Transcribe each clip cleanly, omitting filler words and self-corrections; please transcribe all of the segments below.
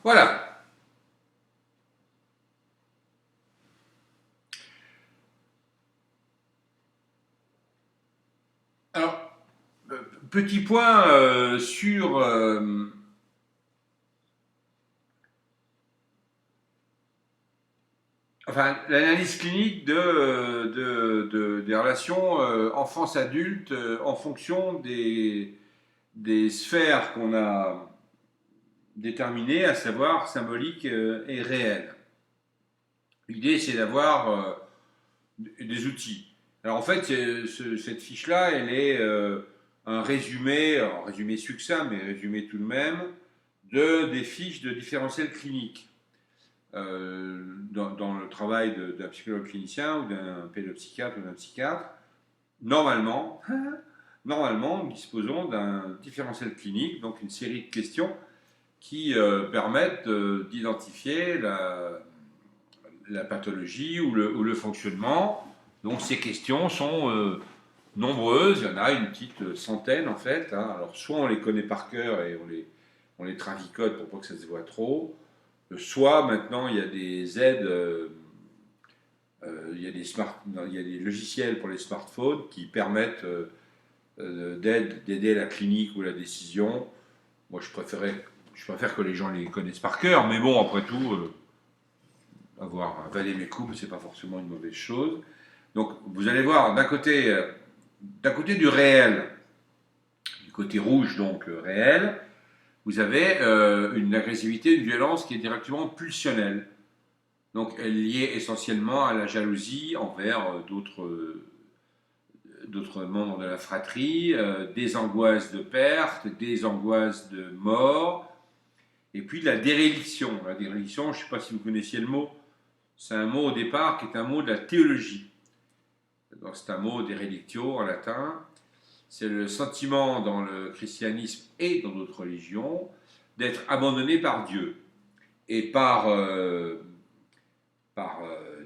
Voilà. Alors, petit point sur enfin, l'analyse clinique des relations enfance-adulte en fonction des sphères qu'on a déterminées, à savoir symbolique et réelle. L'idée, c'est d'avoir des outils. Alors en fait, cette fiche-là, elle est un résumé, un résumé succinct, mais résumé tout de même, des fiches de différentiel clinique. Dans le travail d'un psychologue clinicien ou d'un pédopsychiatre ou d'un psychiatre, normalement, normalement, nous disposons d'un différentiel clinique, donc une série de questions qui permettent d'identifier la pathologie ou le fonctionnement. Donc ces questions sont nombreuses, il y en a une petite centaine en fait. Hein. Alors soit on les connaît par cœur et on les traficote pour pas que ça se voit trop, soit maintenant il y a des aides, il y a des logiciels pour les smartphones qui permettent d'aider la clinique ou la décision. Moi je préfère que les gens les connaissent par cœur, mais bon après tout, avoir un valet mes coups, c'est pas forcément une mauvaise chose. Donc vous allez voir d'un côté du réel, du côté rouge donc réel, vous avez une agressivité, une violence qui est directement pulsionnelle. Donc elle est liée essentiellement à la jalousie envers d'autres membres de la fratrie, des angoisses de perte, des angoisses de mort, et puis de la déréliction. La déréliction, je ne sais pas si vous connaissiez le mot, c'est un mot au départ qui est un mot de la théologie. C'est un mot dérelictio en latin. C'est le sentiment dans le christianisme et dans d'autres religions d'être abandonné par Dieu. Et par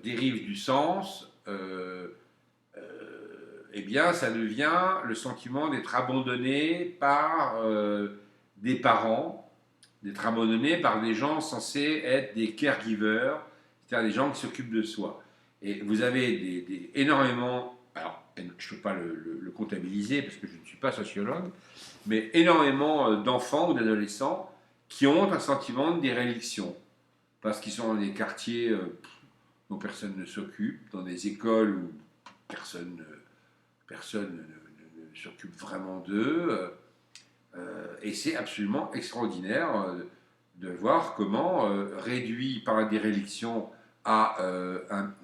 dérive du sens, eh bien, ça devient le sentiment d'être abandonné par des parents, d'être abandonné par des gens censés être des caregivers, c'est-à-dire des gens qui s'occupent de soi. Et vous avez énormément, alors je ne peux pas le comptabiliser parce que je ne suis pas sociologue, mais énormément d'enfants ou d'adolescents qui ont un sentiment de déréliction parce qu'ils sont dans des quartiers dont personne ne s'occupe, dans des écoles où personne ne s'occupe vraiment d'eux. Et c'est absolument extraordinaire de voir comment, réduit par la déréliction à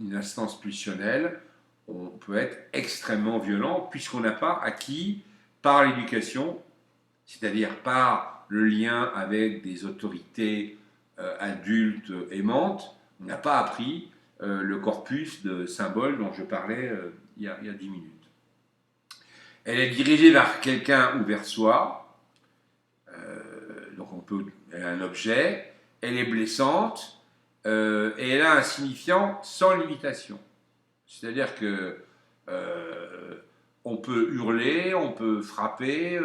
une instance pulsionnelle, on peut être extrêmement violent puisqu'on n'a pas acquis par l'éducation, c'est-à-dire par le lien avec des autorités adultes aimantes, on n'a pas appris le corpus de symboles dont je parlais il y a 10 minutes. Elle est dirigée vers quelqu'un ou vers soi, donc elle a un objet, elle est blessante et elle a un signifiant sans limitation. C'est-à-dire que on peut hurler, on peut frapper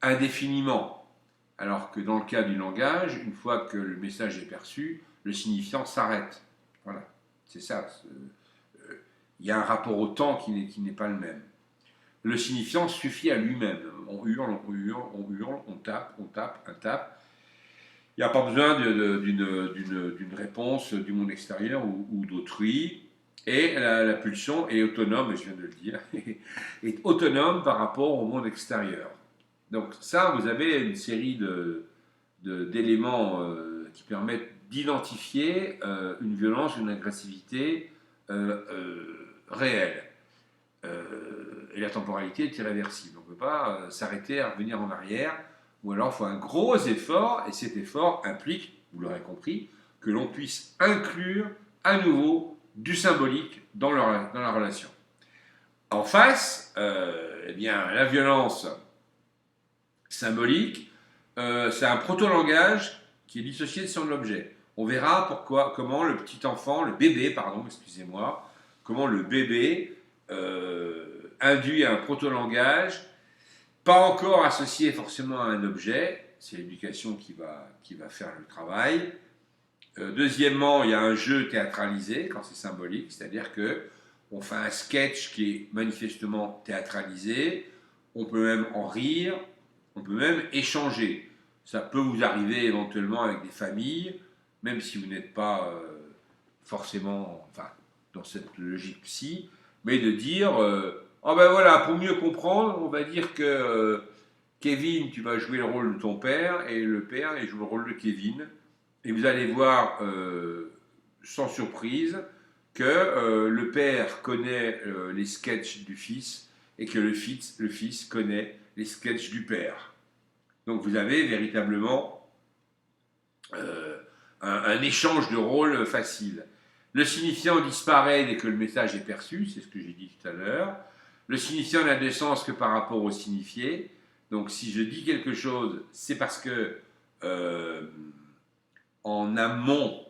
indéfiniment. Alors que dans le cas du langage, une fois que le message est perçu, le signifiant s'arrête. Voilà, c'est ça. Il y a un rapport au temps qui n'est pas le même. Le signifiant suffit à lui-même. On hurle, on hurle, on hurle, on tape, un tape. Il n'y a pas besoin d'une réponse du monde extérieur ou d'autrui. Et la pulsion est autonome, je viens de le dire, est autonome par rapport au monde extérieur. Donc ça, vous avez une série d'éléments qui permettent d'identifier une violence, une agressivité réelle. Et la temporalité est irréversible. On ne peut pas s'arrêter à revenir en arrière, ou alors il faut un gros effort, et cet effort implique, vous l'aurez compris, que l'on puisse inclure à nouveau du symbolique dans la relation. En face, eh bien, la violence symbolique, c'est un proto-langage qui est dissocié de son objet. On verra comment le petit enfant, le bébé, pardon, excusez-moi, comment le bébé induit un proto-langage, pas encore associé forcément à un objet, c'est l'éducation qui va faire le travail. Deuxièmement, il y a un jeu théâtralisé quand c'est symbolique, c'est-à-dire que on fait un sketch qui est manifestement théâtralisé, on peut même en rire, on peut même échanger. Ça peut vous arriver éventuellement avec des familles, même si vous n'êtes pas forcément dans cette logique psy, mais de dire oh ben voilà, pour mieux comprendre, on va dire que Kevin, tu vas jouer le rôle de ton père, et le père, il joue le rôle de Kevin. Et vous allez voir, sans surprise, que le père connaît les sketchs du fils et que le fils connaît les sketchs du père. Donc vous avez véritablement un échange de rôles facile. Le signifiant disparaît dès que le message est perçu, c'est ce que j'ai dit tout à l'heure. Le signifiant n'a de sens que par rapport au signifié. Donc si je dis quelque chose, c'est parce que en amont,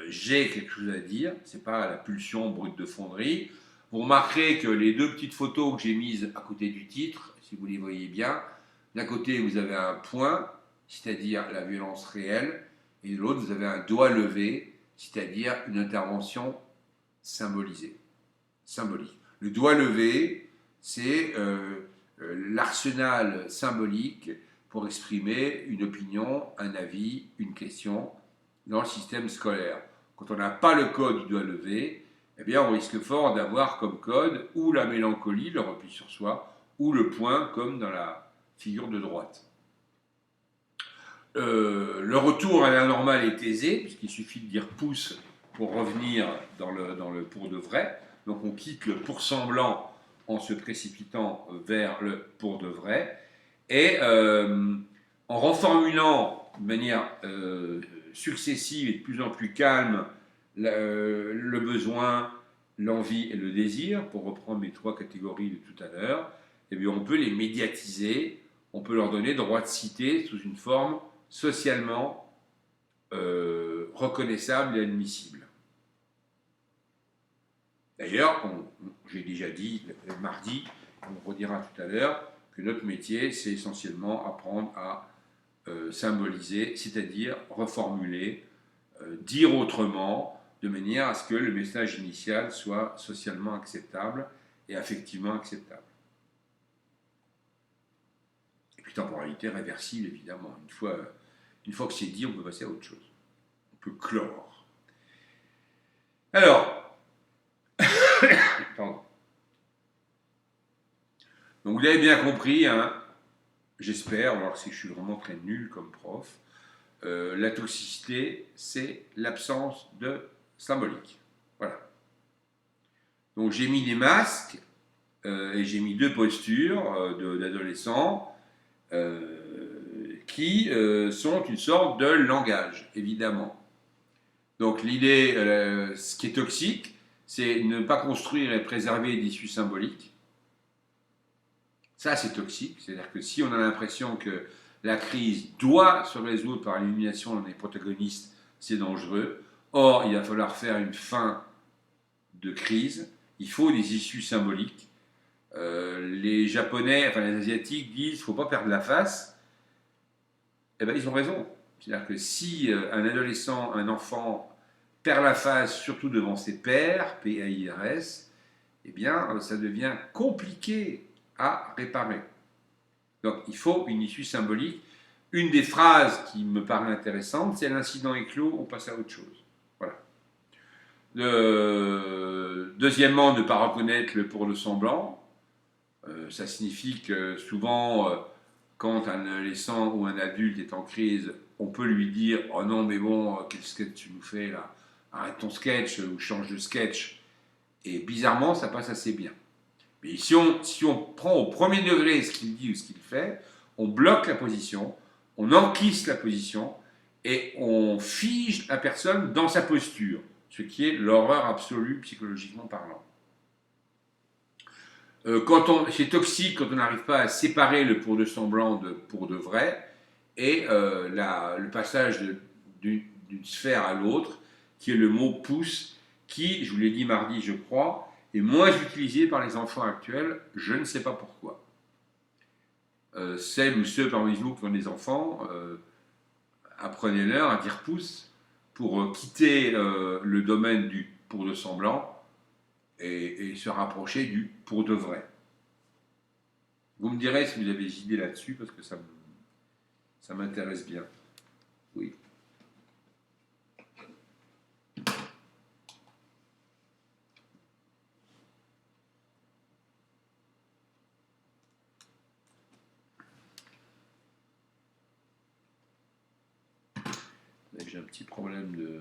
j'ai quelque chose à dire, c'est pas la pulsion brute de fonderie. Vous remarquerez que les deux petites photos que j'ai mises à côté du titre, si vous les voyez bien, d'un côté vous avez un point, c'est-à-dire la violence réelle, et de l'autre vous avez un doigt levé, c'est-à-dire une intervention symbolisée, symbolique. Le doigt levé, c'est l'arsenal symbolique pour exprimer une opinion, un avis, une question dans le système scolaire. Quand on n'a pas le code du doigt levé, eh bien on risque fort d'avoir comme code ou la mélancolie, le repli sur soi, ou le point comme dans la figure de droite. Le retour à la normale est aisé, puisqu'il suffit de dire pouce pour revenir dans le pour de vrai. Donc on quitte le pour semblant en se précipitant vers le pour de vrai. Et en reformulant de manière successive et de plus en plus calme le besoin, l'envie et le désir, pour reprendre mes trois catégories de tout à l'heure, eh bien on peut les médiatiser, on peut leur donner droit de cité sous une forme socialement reconnaissable et admissible. D'ailleurs, j'ai déjà dit le mardi, on redira tout à l'heure, que notre métier, c'est essentiellement apprendre à symboliser, c'est-à-dire reformuler, dire autrement, de manière à ce que le message initial soit socialement acceptable et affectivement acceptable. Et puis temporalité réversible, évidemment. Une fois que c'est dit, on peut passer à autre chose. On peut clore. Alors, pardon. Donc vous avez bien compris, hein, j'espère, alors si je suis vraiment très nul comme prof, la toxicité, c'est l'absence de symbolique. Voilà. Donc j'ai mis des masques et j'ai mis deux postures d'adolescents qui sont une sorte de langage, évidemment. Donc l'idée, ce qui est toxique, c'est ne pas construire et préserver d'issues symboliques. Ça, c'est toxique. C'est-à-dire que si on a l'impression que la crise doit se résoudre par l'élimination des protagonistes, c'est dangereux. Or, il va falloir faire une fin de crise. Il faut des issues symboliques. Les Japonais, enfin les Asiatiques disent qu'il ne faut pas perdre la face. Eh bien, ils ont raison. C'est-à-dire que si un adolescent, un enfant, perd la face, surtout devant ses pairs, P-A-I-R-S, eh bien, ça devient compliqué à réparer. Donc, il faut une issue symbolique. Une des phrases qui me paraît intéressante, c'est l'incident est clos, on passe à autre chose. Voilà. Deuxièmement, ne pas reconnaître le pour le semblant. Ça signifie que souvent, quand un adolescent ou un adulte est en crise, on peut lui dire « Oh non, mais bon, qu'est-ce que tu nous fais là? Arrête ton sketch ou change de sketch. » Et bizarrement, ça passe assez bien. Mais si on prend au premier degré ce qu'il dit ou ce qu'il fait, on bloque la position, on enquisse la position et on fige la personne dans sa posture, ce qui est l'horreur absolue psychologiquement parlant. C'est toxique quand on n'arrive pas à séparer le pour de semblant de pour de vrai et le passage d'une sphère à l'autre, qui est le mot pouce, qui, je vous l'ai dit mardi, je crois, est moins utilisé par les enfants actuels, je ne sais pas pourquoi. celles ou ceux parmi vous qui ont des enfants, apprenez-leur à dire pouce pour quitter le domaine du pour de semblant et se rapprocher du pour de vrai. Vous me direz si vous avez des idées là-dessus, parce que ça m'intéresse bien. Oui. J'ai un petit problème de...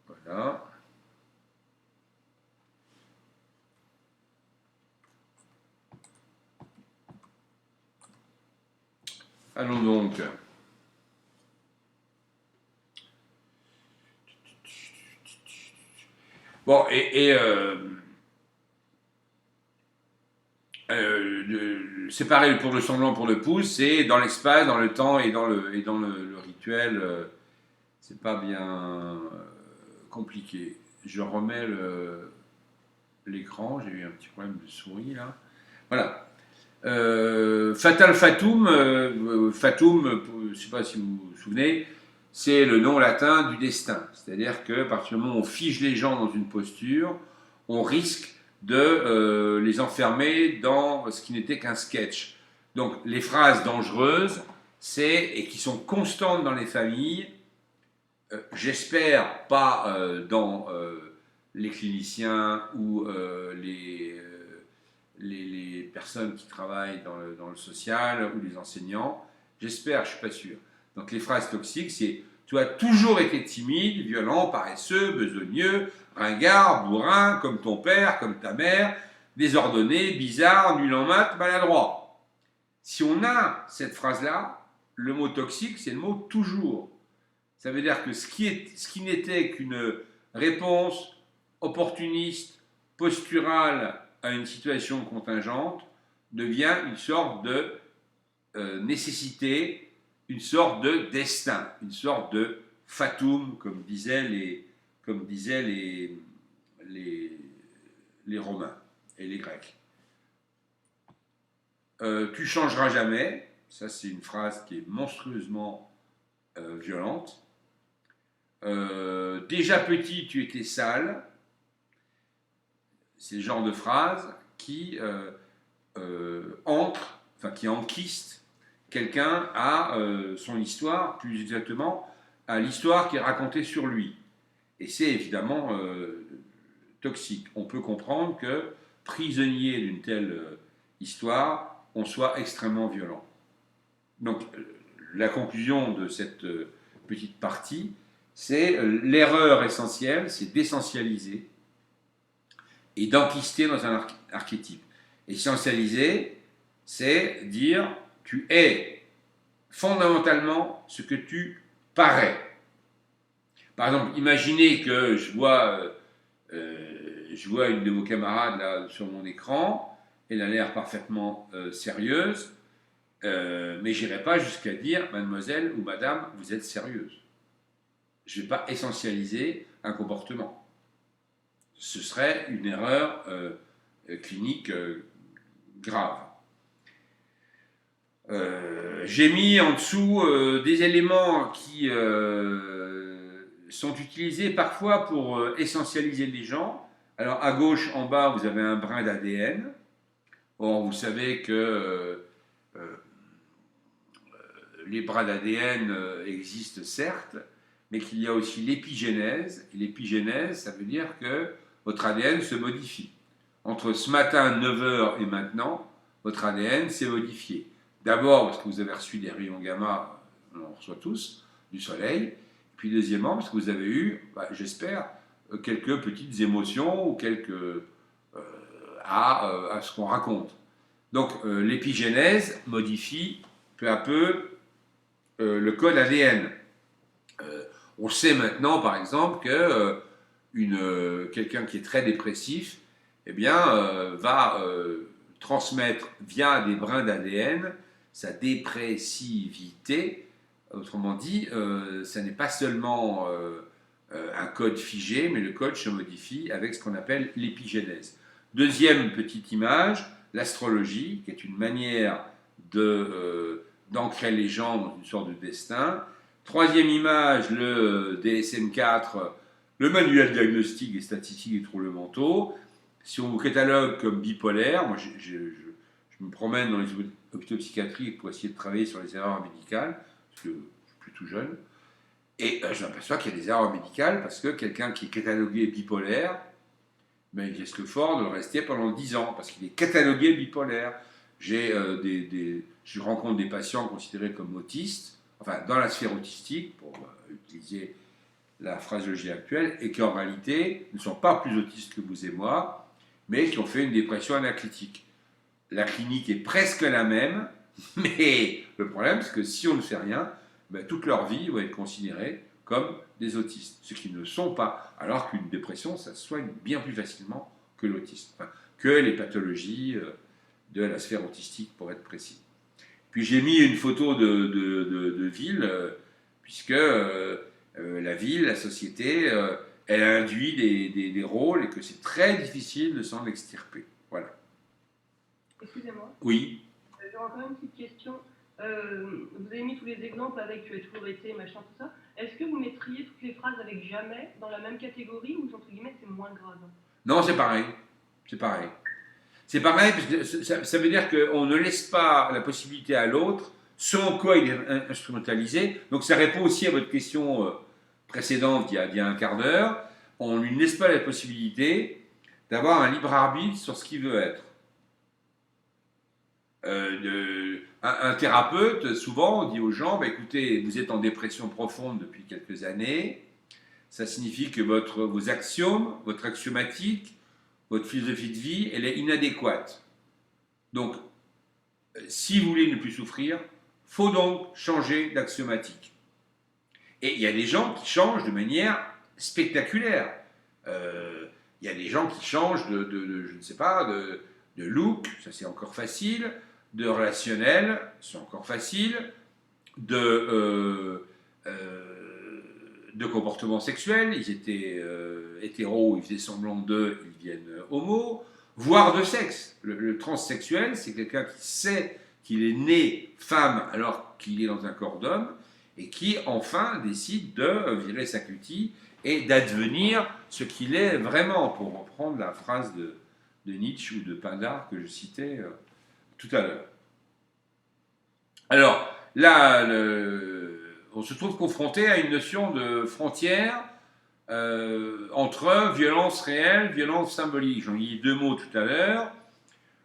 Voilà. Allons donc. Bon, séparer le pour le semblant pour le pouce, c'est dans l'espace, dans le temps et dans le rituel. C'est pas bien compliqué. Je remets l'écran, j'ai eu un petit problème de souris là. Voilà. Fatal Fatum, Fatum, je ne sais pas si vous vous souvenez, c'est le nom latin du destin. C'est-à-dire qu'à partir du moment où on fige les gens dans une posture, on risque de les enfermer dans ce qui n'était qu'un sketch. Donc les phrases dangereuses, et qui sont constantes dans les familles, j'espère pas dans les cliniciens ou les personnes qui travaillent dans le social ou les enseignants. J'espère, je ne suis pas sûr. Donc les phrases toxiques, c'est « tu as toujours été timide, violent, paresseux, besogneux, ringard, bourrin, comme ton père, comme ta mère, désordonné, bizarre, nul en maths, maladroit ». Si on a cette phrase-là, le mot toxique, c'est le mot « toujours ». Ça veut dire que ce qui n'était qu'une réponse opportuniste, posturale à une situation contingente, devient une sorte de nécessité, une sorte de destin, une sorte de fatum, comme disaient les Romains et les Grecs. Tu changeras jamais, ça c'est une phrase qui est monstrueusement violente. Déjà petit, tu étais sale. C'est le genre de phrase qui qui enquiste quelqu'un à son histoire, plus exactement à l'histoire qui est racontée sur lui. Et c'est évidemment toxique. On peut comprendre que, prisonnier d'une telle histoire, on soit extrêmement violent. Donc, la conclusion de cette petite partie, c'est l'erreur essentielle, c'est d'essentialiser et d'enquister dans un archétype. Essentialiser, c'est dire tu es fondamentalement ce que tu parais. Par exemple, imaginez que je vois une de vos camarades là sur mon écran, elle a l'air parfaitement sérieuse, mais je n'irai pas jusqu'à dire mademoiselle ou madame, vous êtes sérieuse. Je ne vais pas essentialiser un comportement. Ce serait une erreur clinique grave. J'ai mis en dessous des éléments qui sont utilisés parfois pour essentialiser les gens. Alors à gauche, en bas, vous avez un brin d'ADN. Or, vous savez que les brins d'ADN existent certes, mais qu'il y a aussi l'épigénèse. Et l'épigénèse, ça veut dire que votre ADN se modifie. Entre ce matin, 9h, et maintenant, votre ADN s'est modifié. D'abord parce que vous avez reçu des rayons gamma, on en reçoit tous, du soleil. Puis deuxièmement, parce que vous avez eu, j'espère, quelques petites émotions ou à ce qu'on raconte. Donc l'épigénèse modifie peu à peu le code ADN. On sait maintenant, par exemple, que quelqu'un qui est très dépressif, eh bien, va transmettre via des brins d'ADN sa dépressivité. Autrement dit, ça n'est pas seulement un code figé, mais le code se modifie avec ce qu'on appelle l'épigénèse. Deuxième petite image, l'astrologie, qui est une manière d'ancrer les gens dans une sorte de destin. Troisième image, le DSM-4, le manuel diagnostique et statistique des troubles mentaux. Si on vous catalogue comme bipolaire, moi je me promène dans les hôpitaux psychiatriques pour essayer de travailler sur les erreurs médicales, parce que je suis plus tout jeune, et je m'aperçois qu'il y a des erreurs médicales parce que quelqu'un qui est catalogué bipolaire, ben, il risque fort de le rester pendant 10 ans parce qu'il est catalogué bipolaire. Je rencontre des patients considérés comme autistes, enfin dans la sphère autistique, pour utiliser la phraseologie actuelle, et qui en réalité ne sont pas plus autistes que vous et moi, mais qui ont fait une dépression anaclitique. La clinique est presque la même, mais le problème c'est que si on ne fait rien, ben, toute leur vie va être considérée comme des autistes, ce qui ne sont pas, alors qu'une dépression, ça se soigne bien plus facilement que l'autisme, enfin, que les pathologies de la sphère autistique, pour être précis. Puis j'ai mis une photo de ville, puisque la ville, la société, elle induit des rôles et que c'est très difficile de s'en extirper. Voilà. Excusez-moi. Oui. J'aurais encore une petite question. Vous avez mis tous les exemples avec tu es toujours été, machin, tout ça. Est-ce que vous mettriez toutes les phrases avec jamais dans la même catégorie ou entre guillemets c'est moins grave? Non, c'est pareil. C'est pareil. C'est pareil, parce que ça veut dire qu'on ne laisse pas la possibilité à l'autre selon quoi il est instrumentalisé. Donc ça répond aussi à votre question précédente il y a un quart d'heure. On ne lui laisse pas la possibilité d'avoir un libre arbitre sur ce qu'il veut être. Un thérapeute, souvent, on dit aux gens, bah, écoutez, vous êtes en dépression profonde depuis quelques années, ça signifie que vos axiomes, votre axiomatique, votre philosophie de vie, elle est inadéquate. Donc, si vous voulez ne plus souffrir, faut donc changer d'axiomatique. Et il y a des gens qui changent de manière spectaculaire. Il y a des gens qui changent je ne sais pas, de look, ça c'est encore facile, de relationnel, c'est encore facile, de comportement sexuel, ils étaient hétéros, ils faisaient semblant d'eux, ils deviennent homo, voire de sexe. Le transsexuel, c'est quelqu'un qui sait qu'il est né femme alors qu'il est dans un corps d'homme, et qui enfin décide de virer sa cutie et d'advenir ce qu'il est vraiment, pour reprendre la phrase de Nietzsche ou de Pindar que je citais tout à l'heure. Alors, là, on se trouve confronté à une notion de frontière entre violence réelle, violence symbolique. J'en ai dit deux mots tout à l'heure.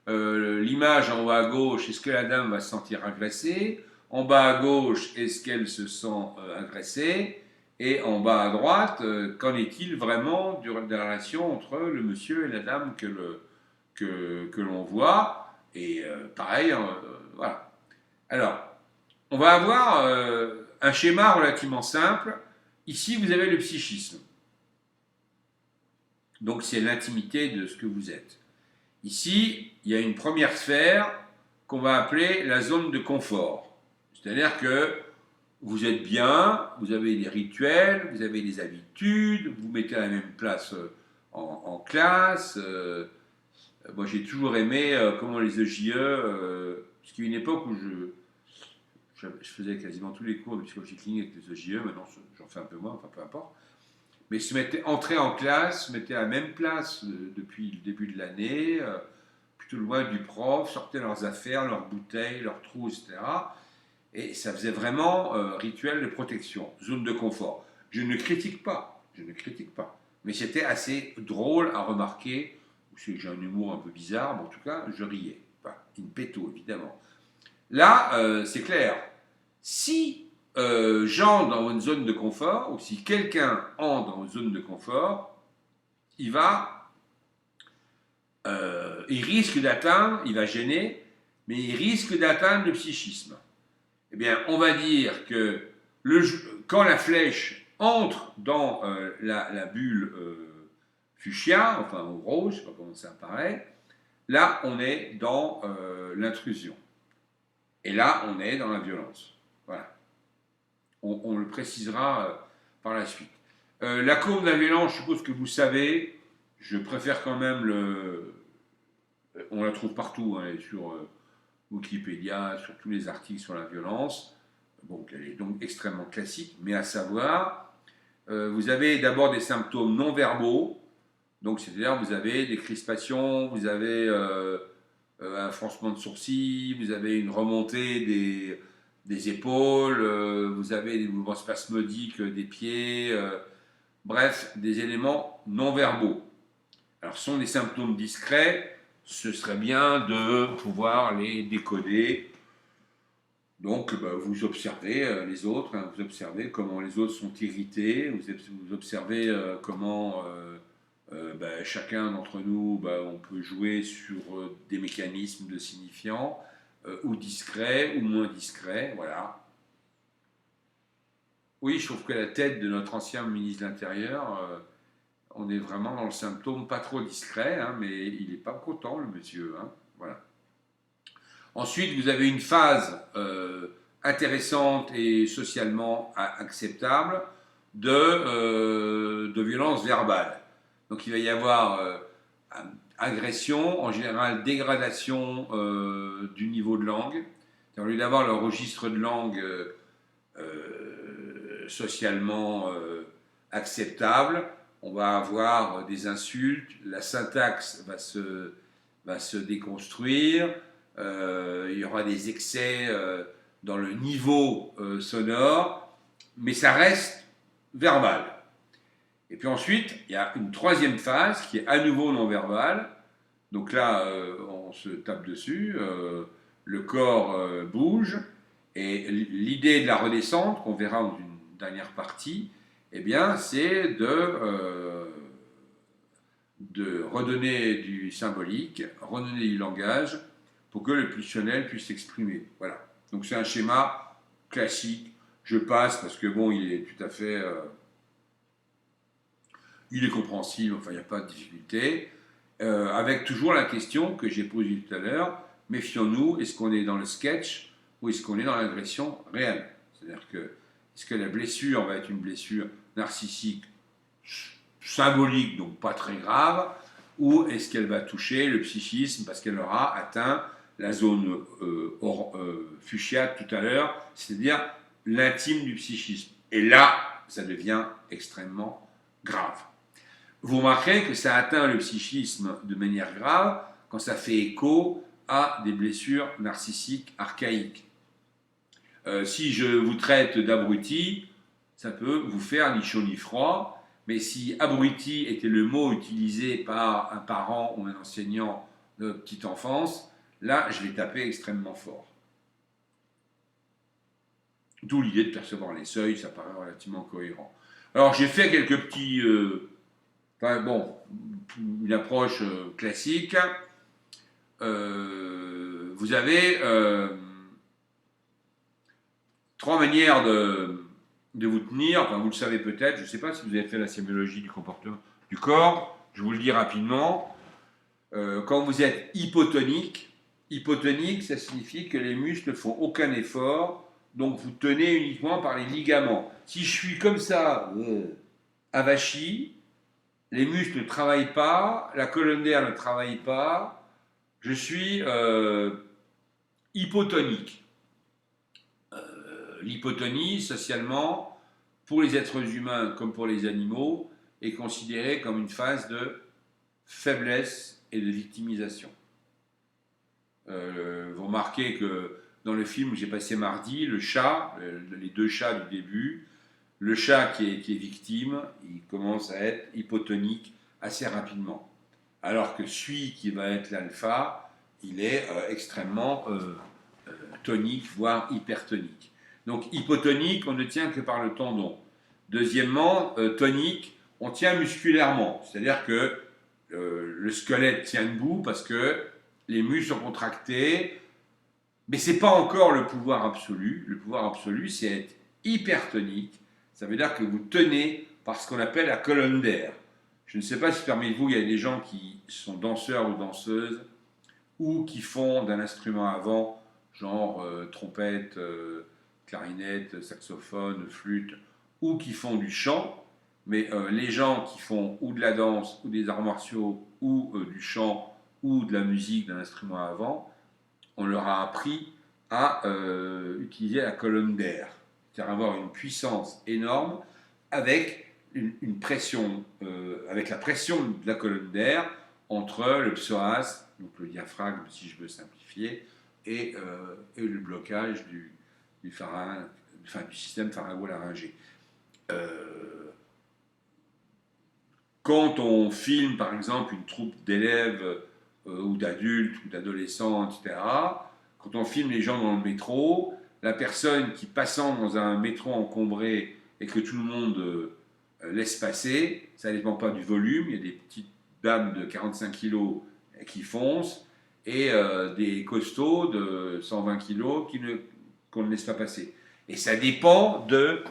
L'image en haut à gauche, est-ce que la dame va se sentir agressée? En bas à gauche, est-ce qu'elle se sent agressée? Et en bas à droite, qu'en est-il vraiment de la relation entre le monsieur et la dame que l'on voit? Et pareil, voilà. Alors, on va avoir un schéma relativement simple. Ici, vous avez le psychisme. Donc, c'est l'intimité de ce que vous êtes. Ici, il y a une première sphère qu'on va appeler la zone de confort. C'est-à-dire que vous êtes bien, vous avez des rituels, vous avez des habitudes, vous mettez à la même place en classe. Moi, j'ai toujours aimé comment les EJE, parce qu'il y a une époque où je faisais quasiment tous les cours de psychologie clinique avec les EJE, maintenant j'en fais un peu moins, enfin peu importe. Mais entrer en classe, se mettaient à la même place depuis le début de l'année, plutôt loin du prof, sortaient leurs affaires, leurs bouteilles, leurs trous, etc. Et ça faisait vraiment rituel de protection, zone de confort. Je ne critique pas, mais c'était assez drôle à remarquer. Je sais que j'ai un humour un peu bizarre, mais en tout cas, je riais. Enfin, in petto, évidemment. Là, c'est clair. Si j'entre dans une zone de confort, ou si quelqu'un entre dans une zone de confort, il risque d'atteindre, il va gêner, mais il risque d'atteindre le psychisme. Eh bien, on va dire que quand la flèche entre dans la bulle fuchsia, enfin ou rose, je ne sais pas comment ça apparaît, là, on est dans l'intrusion. Et là, on est dans la violence. Voilà. On le précisera par la suite. La courbe de la violence, je suppose que vous savez, je préfère quand même On la trouve partout, hein, sur Wikipédia, sur tous les articles sur la violence. Bon, elle est donc extrêmement classique, mais à savoir, vous avez d'abord des symptômes non verbaux, donc c'est-à-dire vous avez des crispations, vous avez un froncement de sourcils, vous avez une remontée des épaules, vous avez des mouvements spasmodiques des pieds, bref, des éléments non verbaux. Alors, ce sont des symptômes discrets, ce serait bien de pouvoir les décoder. Donc, bah, vous observez les autres, hein, vous observez comment les autres sont irrités, vous observez comment bah, chacun d'entre nous, bah, on peut jouer sur des mécanismes de signifiants, ou discrets, ou moins discrets, voilà. Oui, je trouve que la tête de notre ancien ministre de l'Intérieur, on est vraiment dans le symptôme pas trop discret, hein, mais il n'est pas content, le monsieur. Hein, voilà. Ensuite, vous avez une phase intéressante et socialement acceptable de violence verbale. Donc il va y avoir agression, en général dégradation du niveau de langue. Au lieu d'avoir le registre de langue socialement acceptable, on va avoir des insultes, la syntaxe va se déconstruire, il y aura des excès dans le niveau sonore, mais ça reste verbal. Et puis ensuite, il y a une troisième phase qui est à nouveau non verbale. Donc là, on se tape dessus, le corps bouge, et l'idée de la redescente, qu'on verra dans une dernière partie, eh bien, c'est de redonner du symbolique, redonner du langage, pour que le pulsionnel puisse s'exprimer. Voilà. Donc c'est un schéma classique. Je passe parce que bon, il est tout à fait, il est compréhensible. Enfin, il n'y a pas de difficulté. Avec toujours la question que j'ai posée tout à l'heure, méfions-nous, est-ce qu'on est dans le sketch ou est-ce qu'on est dans l'agression réelle? C'est-à-dire que, est-ce que la blessure va être une blessure narcissique symbolique, donc pas très grave, ou est-ce qu'elle va toucher le psychisme parce qu'elle aura atteint la zone fuchsia tout à l'heure, c'est-à-dire l'intime du psychisme. Et là, ça devient extrêmement grave. Vous remarquerez que ça atteint le psychisme de manière grave quand ça fait écho à des blessures narcissiques archaïques. Si je vous traite d'abruti, ça peut vous faire ni chaud ni froid, mais si abruti était le mot utilisé par un parent ou un enseignant de petite enfance, là, je vais taper extrêmement fort. D'où l'idée de percevoir les seuils, ça paraît relativement cohérent. Alors, j'ai fait quelques petits... enfin, bon, une approche classique. Vous avez 3 manières de vous tenir. Enfin, vous le savez peut-être, je ne sais pas si vous avez fait la sémiologie du comportement du corps, je vous le dis rapidement. Quand vous êtes hypotonique, ça signifie que les muscles ne font aucun effort, donc vous tenez uniquement par les ligaments. Si je suis comme ça, avachi, les muscles ne travaillent pas, la colonne d'air ne travaille pas, je suis hypotonique. L'hypotonie, socialement, pour les êtres humains comme pour les animaux, est considérée comme une phase de faiblesse et de victimisation. Vous remarquez que dans le film que j'ai passé mardi, le chat, les 2 chats du début, le chat qui est victime, il commence à être hypotonique assez rapidement. Alors que celui qui va être l'alpha, il est extrêmement tonique, voire hypertonique. Donc hypotonique, on ne tient que par le tendon. Deuxièmement, tonique, on tient musculairement, c'est-à-dire que le squelette tient debout parce que les muscles sont contractés, mais ce n'est pas encore le pouvoir absolu. Le pouvoir absolu, c'est être hypertonique, ça veut dire que vous tenez par ce qu'on appelle la colonne d'air. Je ne sais pas si parmi vous, il y a des gens qui sont danseurs ou danseuses, ou qui font d'un instrument à vent, genre trompette, clarinette, saxophone, flûte, ou qui font du chant, mais les gens qui font ou de la danse, ou des arts martiaux, ou du chant, ou de la musique d'un instrument avant, on leur a appris à utiliser la colonne d'air, c'est-à-dire avoir une puissance énorme avec une pression, avec la pression de la colonne d'air entre le psoas, donc le diaphragme si je veux simplifier, et le blocage du système pharyngo-laryngé. Quand on filme par exemple une troupe d'élèves ou d'adultes ou d'adolescents, etc., quand on filme les gens dans le métro, la personne qui passant dans un métro encombré et que tout le monde laisse passer, ça ne dépend pas du volume, il y a des petites dames de 45 kg qui foncent et des costauds de 120 kg qu'on ne laisse pas passer. Et ça dépend de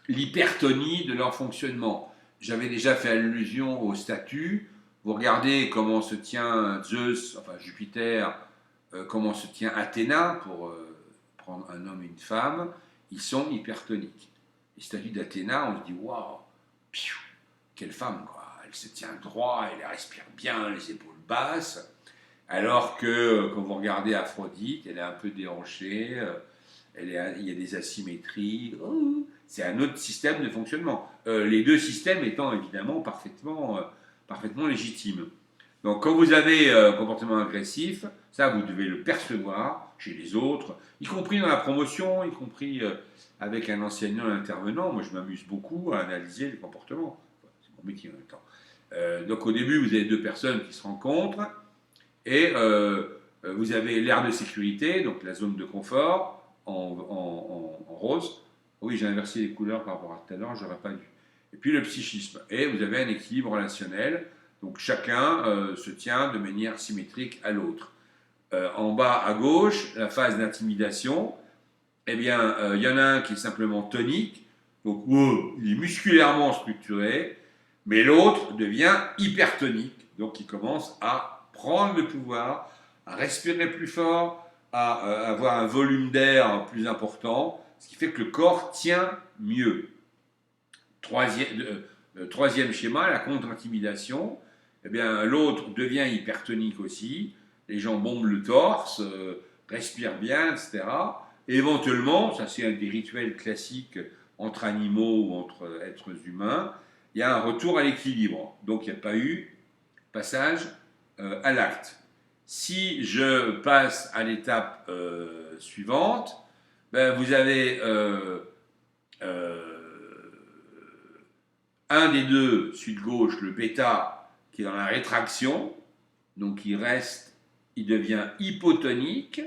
l'hypertonie de leur fonctionnement. J'avais déjà fait allusion aux statues. Vous regardez comment se tient Zeus, enfin Jupiter, comment se tient Athéna, pour prendre un homme et une femme, ils sont hypertoniques. Les statues d'Athéna, on se dit waouh, quelle femme, quoi. Elle se tient droit, elle respire bien, les épaules basses. Alors que quand vous regardez Aphrodite, elle est un peu déhanchée, il y a des asymétries. C'est un autre système de fonctionnement. Les deux systèmes étant évidemment parfaitement légitimes. Donc quand vous avez un comportement agressif, ça vous devez le percevoir chez les autres, y compris dans la promotion, y compris avec un enseignant, un intervenant. Moi je m'amuse beaucoup à analyser les comportements. C'est mon métier en même temps. Donc au début vous avez deux personnes qui se rencontrent et vous avez l'aire de sécurité, donc la zone de confort en rose. Oui, j'ai inversé les couleurs par rapport à tout à l'heure, j'aurais pas dû. Et puis le psychisme. Et vous avez un équilibre relationnel. Donc chacun se tient de manière symétrique à l'autre. En bas à gauche, la phase d'intimidation. Eh bien, il y en a un qui est simplement tonique. Donc, il est musculairement structuré. Mais l'autre devient hypertonique. Donc, il commence à prendre le pouvoir, à respirer plus fort, à avoir un volume d'air plus important, ce qui fait que le corps tient mieux. Troisième schéma, la contre-intimidation. Eh bien, l'autre devient hypertonique aussi. Les gens bombent le torse, respirent bien, etc. Et éventuellement, ça c'est un des rituels classiques entre animaux ou entre êtres humains, il y a un retour à l'équilibre. Donc, il n'y a pas eu passage à l'acte. Si je passe à l'étape suivante, ben, vous avez un des deux, sud-gauche, le bêta, qui est dans la rétraction, donc il devient hypotonique,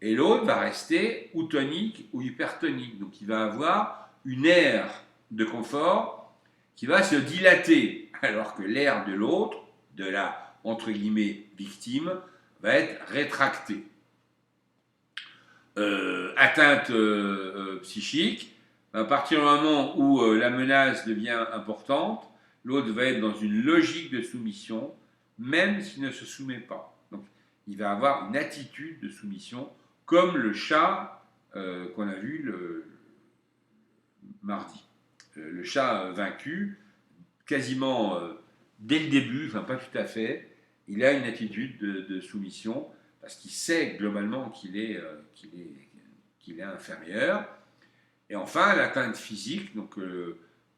et l'autre va rester ou tonique ou hypertonique. Donc il va avoir une aire de confort qui va se dilater, alors que l'aire de l'autre, de la, entre guillemets, victime, va être rétractée. Atteinte psychique, à partir du moment où la menace devient importante, l'autre va être dans une logique de soumission, même s'il ne se soumet pas. Donc, il va avoir une attitude de soumission, comme le chat qu'on a vu mardi. Le chat vaincu, quasiment dès le début, enfin pas tout à fait, il a une attitude de soumission, parce qu'il sait globalement qu'il est inférieur. Et enfin, l'atteinte physique, donc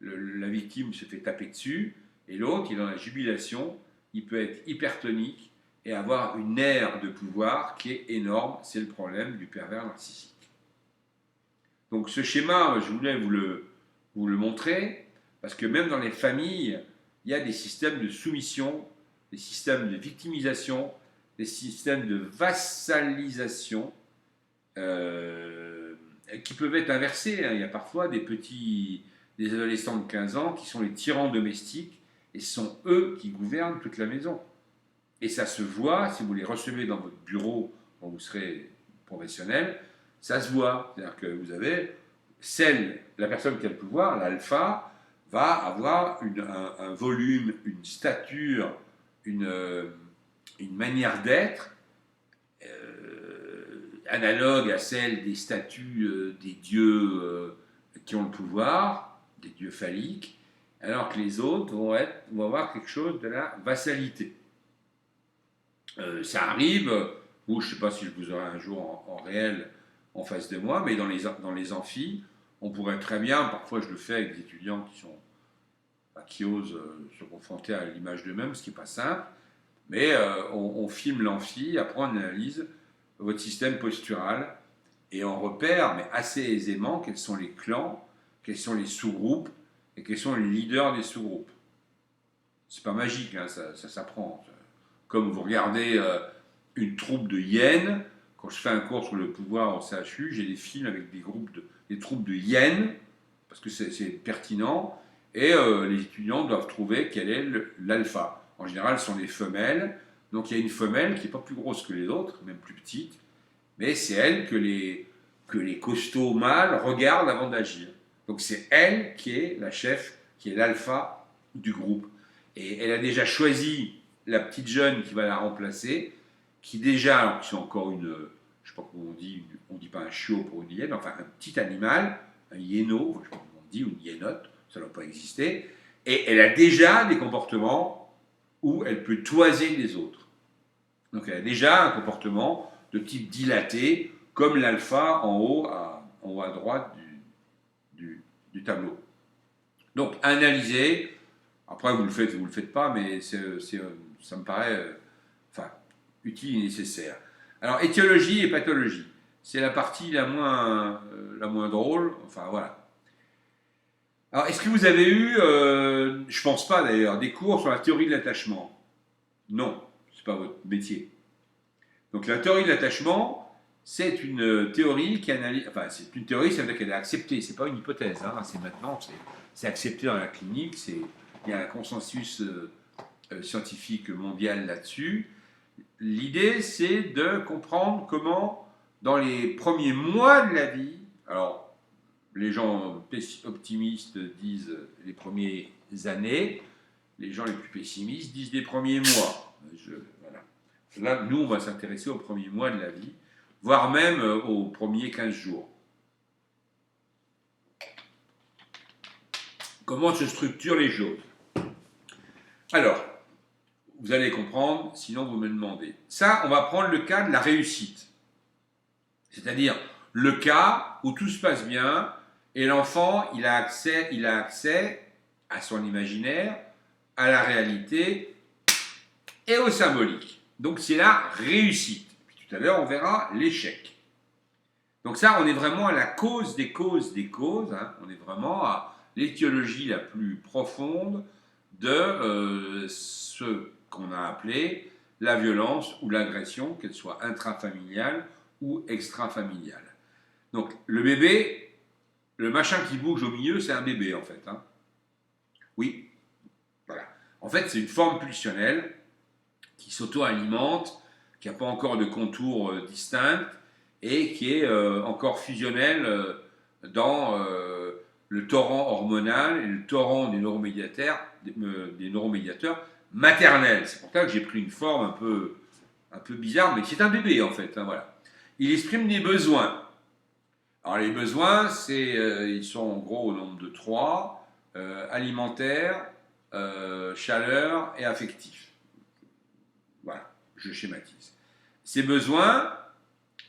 la victime se fait taper dessus, et l'autre, il est dans la jubilation, il peut être hypertonique et avoir une aire de pouvoir qui est énorme, c'est le problème du pervers narcissique. Donc ce schéma, je voulais vous le montrer, parce que même dans les familles, il y a des systèmes de soumission, des systèmes de victimisation, des systèmes de vassalisation, qui peuvent être inversés. Il y a parfois des adolescents de 15 ans qui sont les tyrans domestiques et ce sont eux qui gouvernent toute la maison. Et ça se voit, si vous les recevez dans votre bureau quand vous serez professionnel, ça se voit. C'est-à-dire que vous avez la personne qui a le pouvoir, l'alpha, va avoir un volume, une stature, une manière d'être analogue à celle des statues des dieux qui ont le pouvoir, des dieux phalliques, alors que les autres vont avoir quelque chose de la vassalité. Ça arrive, ou je ne sais pas si je vous aurai un jour en réel en face de moi, mais dans les amphis, on pourrait très bien, parfois je le fais avec des étudiants qui osent se confronter à l'image d'eux-mêmes, ce qui n'est pas simple, mais on filme l'amphi, après on analyse votre système postural, et on repère, mais assez aisément, quels sont les clans, quels sont les sous-groupes, et quels sont les leaders des sous-groupes. C'est pas magique, hein, ça s'apprend. Comme vous regardez une troupe de hyènes, quand je fais un cours sur le pouvoir au CHU, j'ai des films avec des troupes de hyènes, parce que c'est pertinent, et les étudiants doivent trouver quel est l'alpha. En général, ce sont des femelles, donc il y a une femelle qui n'est pas plus grosse que les autres, même plus petite, mais c'est elle que les costauds mâles regardent avant d'agir. Donc c'est elle qui est la chef, qui est l'alpha du groupe. Et elle a déjà choisi la petite jeune qui va la remplacer, qui déjà, alors c'est encore une, je sais pas comment on dit pas un chiot pour une hyène, enfin un petit animal, un hyéno, je sais pas comment on dit, ou une hyénote, ça ne doit pas exister, et elle a déjà des comportements où elle peut toiser les autres. Donc elle a déjà un comportement de type dilaté, comme l'alpha en haut à droite du tableau. Donc analyser, après vous le faites ou vous le faites pas, mais ça me paraît utile et nécessaire. Alors étiologie et pathologie, c'est la partie la moins drôle, enfin voilà. Alors est-ce que vous avez eu, je pense pas d'ailleurs, des cours sur la théorie de l'attachement? Non, c'est pas votre métier. Donc la théorie de l'attachement, c'est une théorie qui analyse. Enfin, c'est une théorie, ça veut dire qu'elle est acceptée, c'est pas une hypothèse, hein, c'est maintenant, c'est accepté dans la clinique, il y a un consensus scientifique mondial là-dessus. L'idée, c'est de comprendre comment, dans les premiers mois de la vie, alors les gens optimistes disent les premières années, les gens les plus pessimistes disent les premiers mois. Voilà. Là, nous, on va s'intéresser aux premiers mois de la vie, voire même aux premiers 15 jours. Comment se structurent les choses? Alors, vous allez comprendre, sinon vous me demandez. Ça, on va prendre le cas de la réussite. C'est-à-dire le cas où tout se passe bien et l'enfant, il a accès à son imaginaire, à la réalité et au symbolique. Donc c'est la réussite. Puis tout à l'heure, on verra l'échec. Donc ça, on est vraiment à la cause des causes des causes. Hein. On est vraiment à l'étiologie la plus profonde de ce qu'on a appelé la violence ou l'agression, qu'elle soit intrafamiliale ou extrafamiliale. Donc le bébé, le machin qui bouge au milieu, c'est un bébé en fait. Hein. Oui, voilà. En fait, c'est une forme pulsionnelle qui s'auto-alimente, qui n'a pas encore de contours distincts et qui est encore fusionnelle dans le torrent hormonal et le torrent des neuromédiateurs maternels. C'est pour ça que j'ai pris une forme un peu bizarre, mais c'est un bébé en fait. Hein, voilà. Il exprime des besoins. Alors les besoins, ils sont en gros au nombre de 3, alimentaire, chaleur et affectif. Voilà, je schématise. Ces besoins,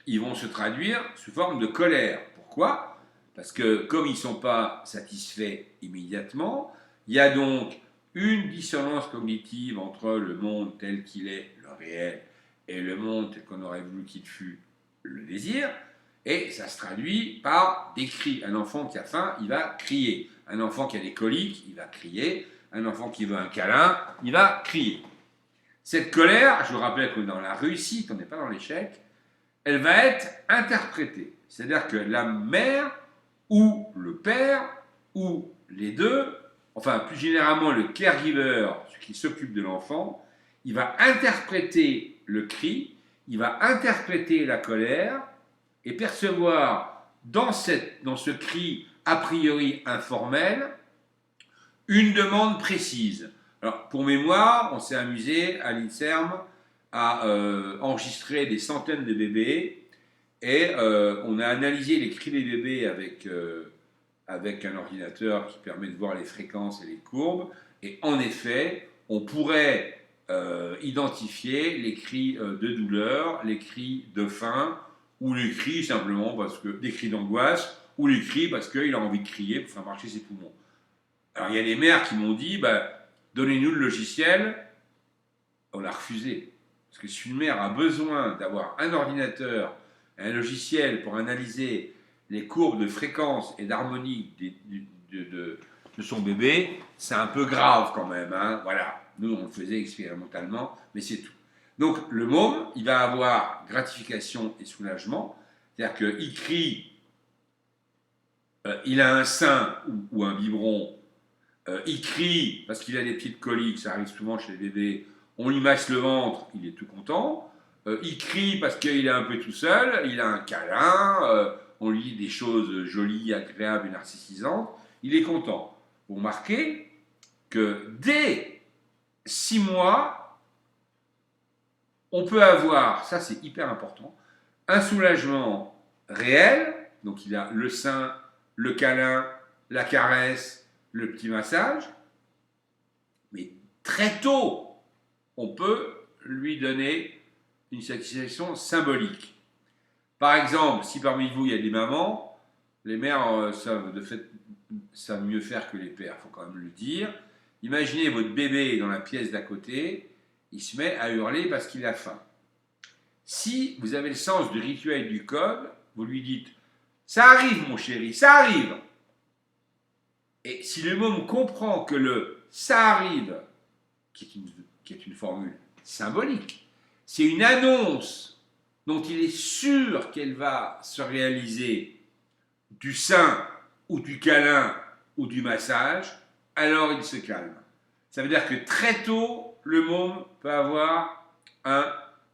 ils vont se traduire sous forme de colère. Pourquoi? Parce que comme ils ne sont pas satisfaits immédiatement, il y a donc une dissonance cognitive entre le monde tel qu'il est, le réel, et le monde tel qu'on aurait voulu qu'il fût, le désir, et ça se traduit par des cris. Un enfant qui a faim, il va crier. Un enfant qui a des coliques, il va crier. Un enfant qui veut un câlin, il va crier. Cette colère, je vous rappelle que dans la réussite, on n'est pas dans l'échec, elle va être interprétée. C'est-à-dire que la mère ou le père ou les deux, enfin plus généralement le caregiver, celui qui s'occupe de l'enfant, il va interpréter le cri, il va interpréter la colère et percevoir dans ce cri a priori informel une demande précise. Alors, pour mémoire, on s'est amusé à l'INSERM à enregistrer des centaines de bébés et on a analysé les cris des bébés avec un ordinateur qui permet de voir les fréquences et les courbes. Et en effet, on pourrait identifier les cris de douleur, les cris de faim, ou les cris simplement parce que des cris d'angoisse, ou les cris parce qu'il a envie de crier pour faire marcher ses poumons. Alors il y a des mères qui m'ont dit, donnez-nous le logiciel. On l'a refusé. Parce que si une mère a besoin d'avoir un ordinateur, un logiciel pour analyser les courbes de fréquence et d'harmonie de son bébé, c'est un peu grave quand même. Hein. Voilà. Nous, on le faisait expérimentalement, mais c'est tout. Donc, le môme, il va avoir gratification et soulagement. C'est-à-dire qu'il crie, il a un sein ou un biberon, il crie parce qu'il a des petites coliques, ça arrive souvent chez les bébés, on lui masse le ventre, il est tout content. Il crie parce qu'il est un peu tout seul, il a un câlin, on lui dit des choses jolies, agréables et narcissisantes, il est content. Vous remarquez que dès 6 mois, on peut avoir, ça c'est hyper important, un soulagement réel, donc il a le sein, le câlin, la caresse, le petit massage, mais très tôt, on peut lui donner une satisfaction symbolique. Par exemple, si parmi vous il y a des mamans, les mères savent mieux faire que les pères, il faut quand même le dire. Imaginez votre bébé dans la pièce d'à côté, il se met à hurler parce qu'il a faim. Si vous avez le sens du rituel du code, vous lui dites « ça arrive mon chéri, ça arrive ». Et si le môme comprend que le « ça arrive », qui est une formule symbolique, c'est une annonce dont il est sûr qu'elle va se réaliser du sein ou du câlin ou du massage, alors il se calme. Ça veut dire que très tôt, le môme peut avoir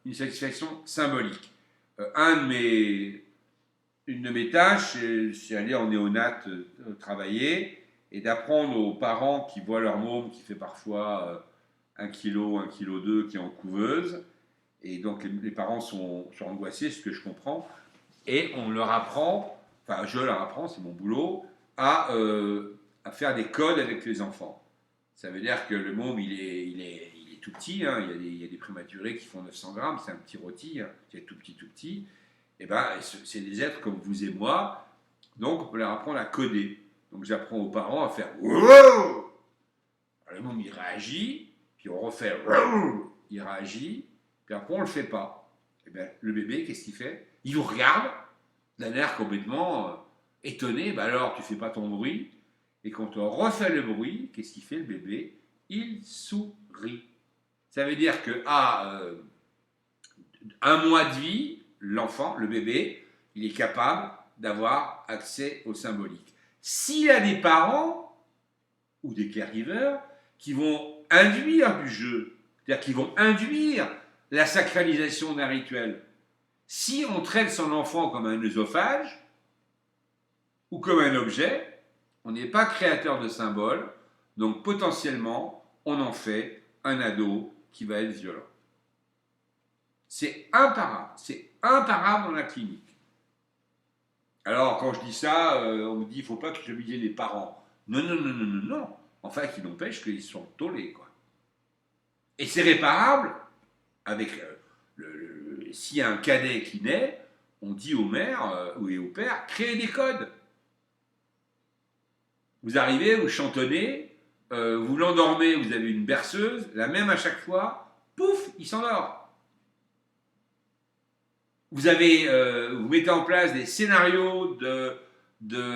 une satisfaction symbolique. Une de mes tâches, c'est aller en néonat travailler et d'apprendre aux parents qui voient leur môme qui fait parfois 1 kg, 1,2 kg, qui est en couveuse. Et donc les parents sont angoissés, ce que je comprends. Et on leur apprend, enfin je leur apprends, c'est mon boulot, à faire des codes avec les enfants. Ça veut dire que le môme, il est tout petit, hein. Il y a des prématurés qui font 900 grammes, c'est un petit rôti, hein, qui est tout petit. Et c'est des êtres comme vous et moi, donc on peut leur apprendre à coder. Donc j'apprends aux parents à faire wow. Le môme il réagit, puis on refait wow. Il réagit, puis après on le fait pas. Et le bébé, qu'est-ce qu'il fait? Il vous regarde d'un air complètement étonné. Alors tu fais pas ton bruit. Et quand on refait le bruit, qu'est-ce qu'il fait le bébé? Il sourit. Ça veut dire que à 1 mois de vie, l'enfant, le bébé, il est capable d'avoir accès au symbolique. S'il a des parents ou des caregivers qui vont induire du jeu, c'est-à-dire qui vont induire la sacralisation d'un rituel, si on traite son enfant comme un œsophage ou comme un objet, on n'est pas créateur de symboles, donc potentiellement, on en fait un ado qui va être violent. C'est imparable dans la clinique. Alors, quand je dis ça, on me dit, il ne faut pas culpabiliser les parents. Non. Enfin, qui n'empêche qu'ils sont tolés, quoi. Et c'est réparable avec s'il y a un cadet qui naît, on dit aux mères ou au père, créez des codes. Vous arrivez, vous chantonnez, vous l'endormez, vous avez une berceuse, la même à chaque fois, pouf, il s'endort. Vous mettez en place des scénarios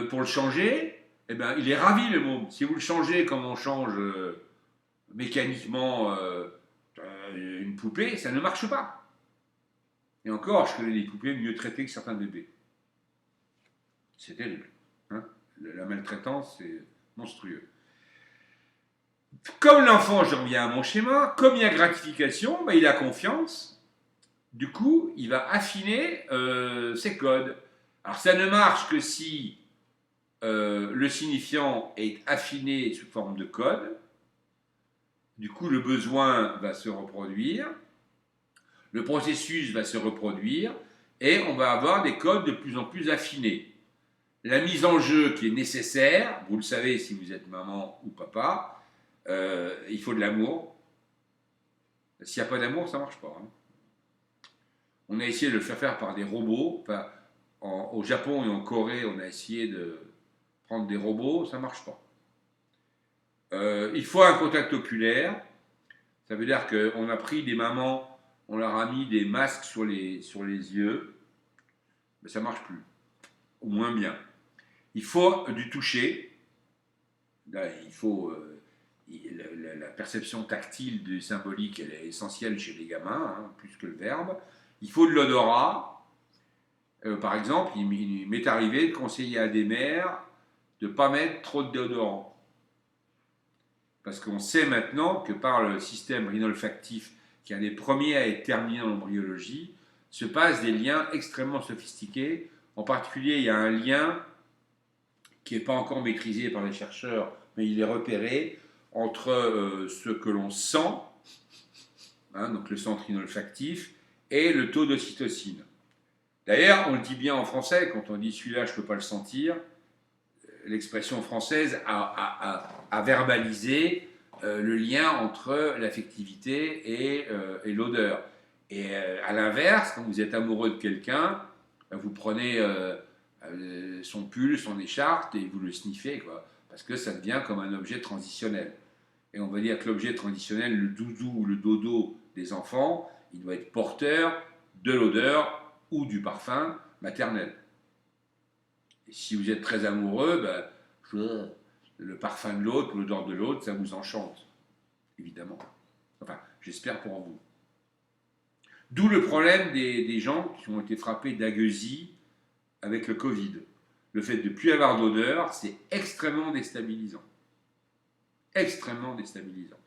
pour le changer, il est ravi le môme. Si vous le changez comme on change mécaniquement une poupée, ça ne marche pas. Et encore, je connais des poupées mieux traitées que certains bébés. C'est terrible. Hein, la maltraitance, c'est monstrueux. Comme l'enfant, je reviens à mon schéma, comme il y a gratification, il a confiance. Du coup, il va affiner ses codes. Alors, ça ne marche que si le signifiant est affiné sous forme de code. Du coup, le besoin va se reproduire, le processus va se reproduire, et on va avoir des codes de plus en plus affinés. La mise en jeu qui est nécessaire, vous le savez si vous êtes maman ou papa, il faut de l'amour. S'il n'y a pas d'amour, ça ne marche pas. Hein. On a essayé de le faire faire par des robots. Enfin, au Japon et en Corée, on a essayé de prendre des robots, ça ne marche pas. Il faut un contact oculaire. Ça veut dire qu'on a pris des mamans, on leur a mis des masques sur les yeux, mais ça ne marche plus, au moins bien. Il faut du toucher. Là, il faut la perception tactile du symbolique, elle est essentielle chez les gamins, hein, plus que le verbe. Il faut de l'odorat. Par exemple, il m'est arrivé de conseiller à des mères de ne pas mettre trop de déodorant. Parce qu'on sait maintenant que par le système rhinolfactif, qui est un des premiers à être terminé en embryologie, se passent des liens extrêmement sophistiqués. En particulier, il y a un lien qui n'est pas encore maîtrisé par les chercheurs, mais il est repéré entre ce que l'on sent, hein, donc le centre rhinolfactif, et le taux d'ocytocine. D'ailleurs, on le dit bien en français, quand on dit celui-là, je ne peux pas le sentir, l'expression française a verbalisé le lien entre l'affectivité et l'odeur. Et à l'inverse, quand vous êtes amoureux de quelqu'un, vous prenez son pull, son écharpe et vous le sniffez, quoi, parce que ça devient comme un objet transitionnel. Et on va dire que l'objet transitionnel, le doudou ou le dodo des enfants, il doit être porteur de l'odeur ou du parfum maternel. Et si vous êtes très amoureux, le parfum de l'autre, l'odeur de l'autre, ça vous enchante, évidemment. Enfin, j'espère pour vous. D'où le problème des gens qui ont été frappés d'agueusie avec le Covid. Le fait de ne plus avoir d'odeur, c'est extrêmement déstabilisant. Extrêmement déstabilisant.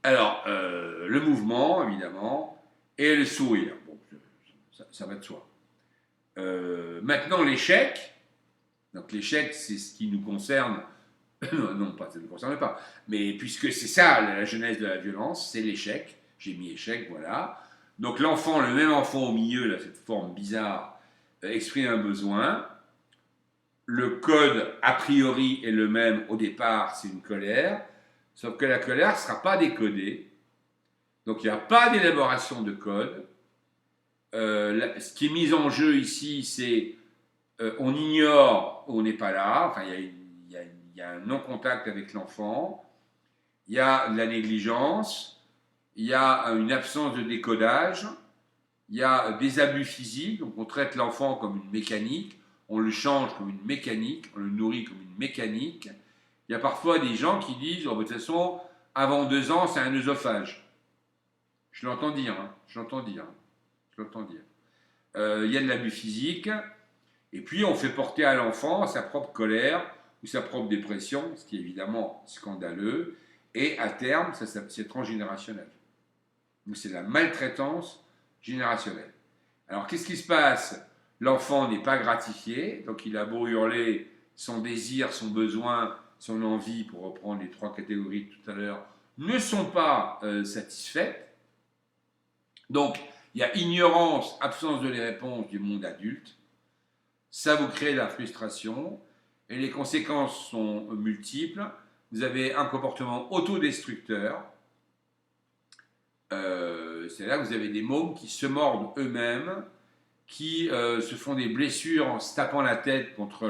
Alors, le mouvement, évidemment, et le sourire. Bon, ça va de soi. Maintenant, l'échec. Donc, l'échec, c'est ce qui nous concerne. Non, pas, ça ne nous concerne pas. Mais puisque c'est ça, la genèse de la violence, c'est l'échec. J'ai mis échec, voilà. Donc, l'enfant, le même enfant au milieu, là, cette forme bizarre, exprime un besoin. Le code, a priori, est le même au départ, c'est une colère. Sauf que la colère ne sera pas décodée. Donc, il n'y a pas d'élaboration de code. Ce qui est mis en jeu ici, c'est on ignore, on n'est pas là, enfin il y a un non-contact avec l'enfant, il y a de la négligence, il y a une absence de décodage, il y a des abus physiques, donc on traite l'enfant comme une mécanique, on le change comme une mécanique, on le nourrit comme une mécanique. Il y a parfois des gens qui disent, oh, de toute façon, avant 2 ans, c'est un œsophage. Je l'entends dire, hein, je l'entends dire. Il y a de l'abus physique, et puis on fait porter à l'enfant sa propre colère ou sa propre dépression, ce qui est évidemment scandaleux, et à terme, c'est transgénérationnel. Donc c'est la maltraitance générationnelle. Alors qu'est-ce qui se passe? L'enfant n'est pas gratifié, donc il a beau hurler son désir, son besoin, son envie, pour reprendre les 3 catégories de tout à l'heure, ne sont pas satisfaites. Donc, il y a ignorance, absence de les réponses du monde adulte. Ça vous crée de la frustration et les conséquences sont multiples. Vous avez un comportement autodestructeur. C'est là que vous avez des mômes qui se mordent eux-mêmes, qui se font des blessures en se tapant la tête contre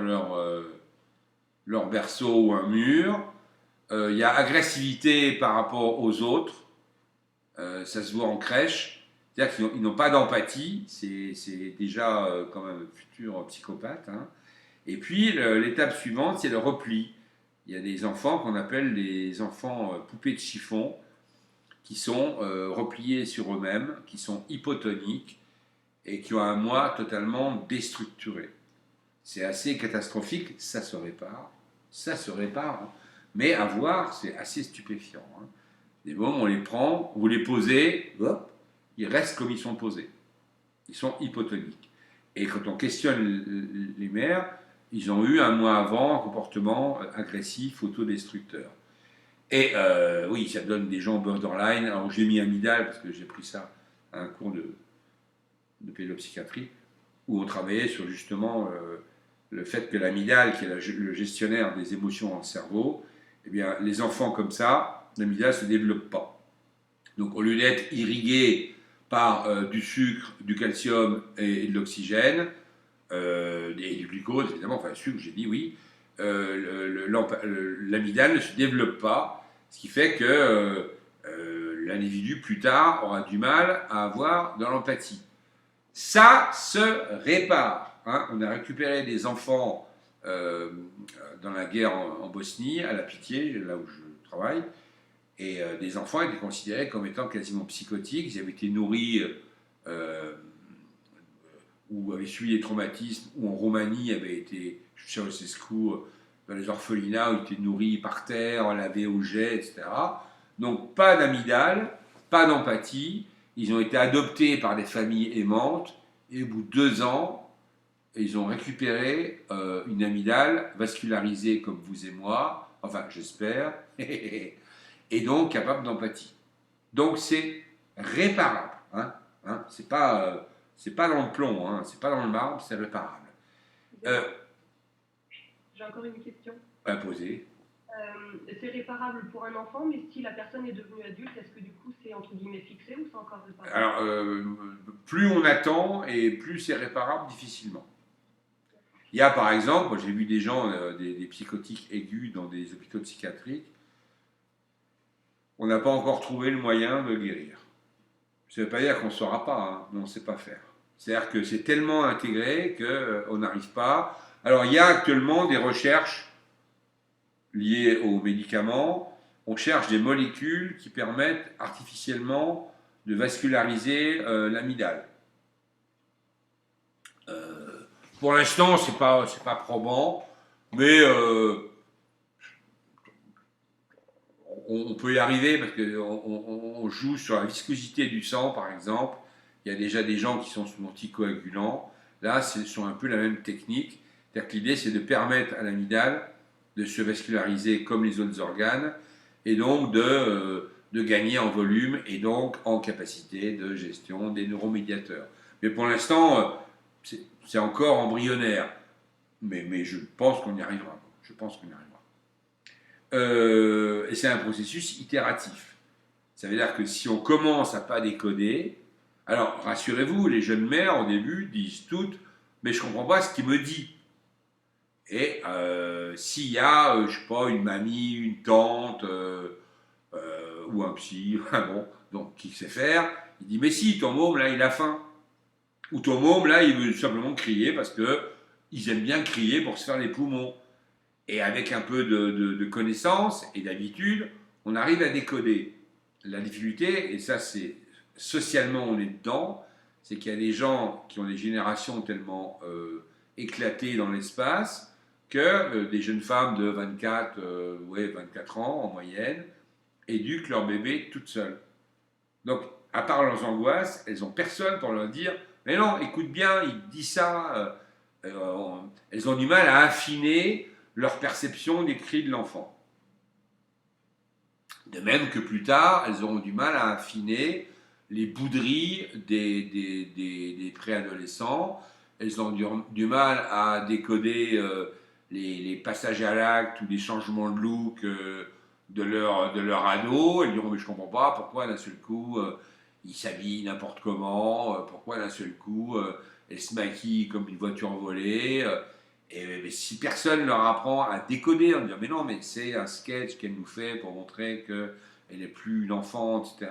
leur berceau ou un mur. Il y a agressivité par rapport aux autres. Ça se voit en crèche. C'est-à-dire qu'ils n'ont pas d'empathie, c'est déjà quand même un futur psychopathe. Hein. Et puis l'étape suivante, c'est le repli. Il y a des enfants qu'on appelle les enfants poupées de chiffon, qui sont repliés sur eux-mêmes, qui sont hypotoniques et qui ont un moi totalement déstructuré. C'est assez catastrophique, ça se répare, hein. Mais à voir, c'est assez stupéfiant. Hein. Des moments, on les prend, vous les posez, hop, ils restent comme ils sont posés. Ils sont hypotoniques. Et quand on questionne les mères, ils ont eu un mois avant un comportement agressif, autodestructeur. Et oui, ça donne des gens borderline. Alors j'ai mis amygdale parce que j'ai pris ça à un cours de pédopsychiatrie où on travaillait sur justement le fait que l'amygdale, qui est le gestionnaire des émotions dans le cerveau, eh bien, les enfants comme ça, l'amygdale ne se développe pas. Donc au lieu d'être irrigué par du sucre, du calcium et de l'oxygène, et du glucose évidemment, enfin le sucre, j'ai dit oui, l'amygdale ne se développe pas, ce qui fait que l'individu plus tard aura du mal à avoir de l'empathie. Ça se répare. Hein. On a récupéré des enfants dans la guerre en Bosnie, à la Pitié, là où je travaille, et des enfants étaient considérés comme étant quasiment psychotiques. Ils avaient été nourris euh, ou avaient subi des traumatismes, ou en Roumanie avaient été, Ceausescu, dans les orphelinats, où ils étaient nourris par terre, lavés au jet, etc. Donc pas d'amygdale, pas d'empathie. Ils ont été adoptés par des familles aimantes, et au bout de 2 ans, ils ont récupéré une amygdale vascularisée comme vous et moi, enfin j'espère, et donc capable d'empathie. Donc c'est réparable. Hein, hein, c'est pas dans le plomb, hein, c'est pas dans le marbre, c'est réparable. J'ai encore une question. À poser. C'est réparable pour un enfant, mais si la personne est devenue adulte, est-ce que du coup c'est entre guillemets fixé ou c'est encore réparable? Alors, plus on attend et plus c'est réparable difficilement. Il y a par exemple, j'ai vu des gens, des psychotiques aigus dans des hôpitaux psychiatriques, on n'a pas encore trouvé le moyen de guérir. Ça ne veut pas dire qu'on ne saura pas, hein, mais on ne sait pas faire. C'est-à-dire que c'est tellement intégré qu'on n'arrive pas. Alors il y a actuellement des recherches liées aux médicaments. On cherche des molécules qui permettent artificiellement de vasculariser l'amygdale. Pour l'instant, c'est pas probant, mais on peut y arriver parce qu'on joue sur la viscosité du sang, par exemple. Il y a déjà des gens qui sont sous anticoagulants. Là, c'est sur un peu la même technique. C'est-à-dire que l'idée, c'est de permettre à l'amygdale de se vasculariser comme les autres organes et donc de gagner en volume et donc en capacité de gestion des neuromédiateurs. Mais pour l'instant, c'est encore embryonnaire. Mais je pense qu'on y arrivera. Je pense qu'on y arrivera. Et c'est un processus itératif. Ça veut dire que si on commence à pas décoder, alors rassurez-vous, les jeunes mères au début disent toutes, mais je comprends pas ce qu'il me dit. Et s'il y a, je sais pas, une mamie, une tante ou un psy, bon, donc qui sait faire, il dit mais si ton môme là il a faim, ou ton môme là il veut simplement crier parce que ils aiment bien crier pour se faire les poumons. Et avec un peu de connaissances et d'habitude, on arrive à décoder. La difficulté, et ça c'est socialement on est dedans, c'est qu'il y a des gens qui ont des générations tellement éclatées dans l'espace que des jeunes femmes de 24 ans en moyenne éduquent leur bébé toutes seules. Donc, à part leurs angoisses, elles n'ont personne pour leur dire « Mais non, écoute bien, il dit ça. » Elles ont du mal à affiner leur perception des cris de l'enfant. De même que plus tard, elles auront du mal à affiner les bouderies des préadolescents. Elles ont du mal à décoder les passages à l'acte ou les changements de look de leur ado. Elles diront mais je comprends pas pourquoi d'un seul coup il s'habille n'importe comment, pourquoi d'un seul coup elle se maquille comme une voiture volée. Et si personne leur apprend à décoder, en disant mais non, mais c'est un sketch qu'elle nous fait pour montrer qu'elle n'est plus une enfant, etc.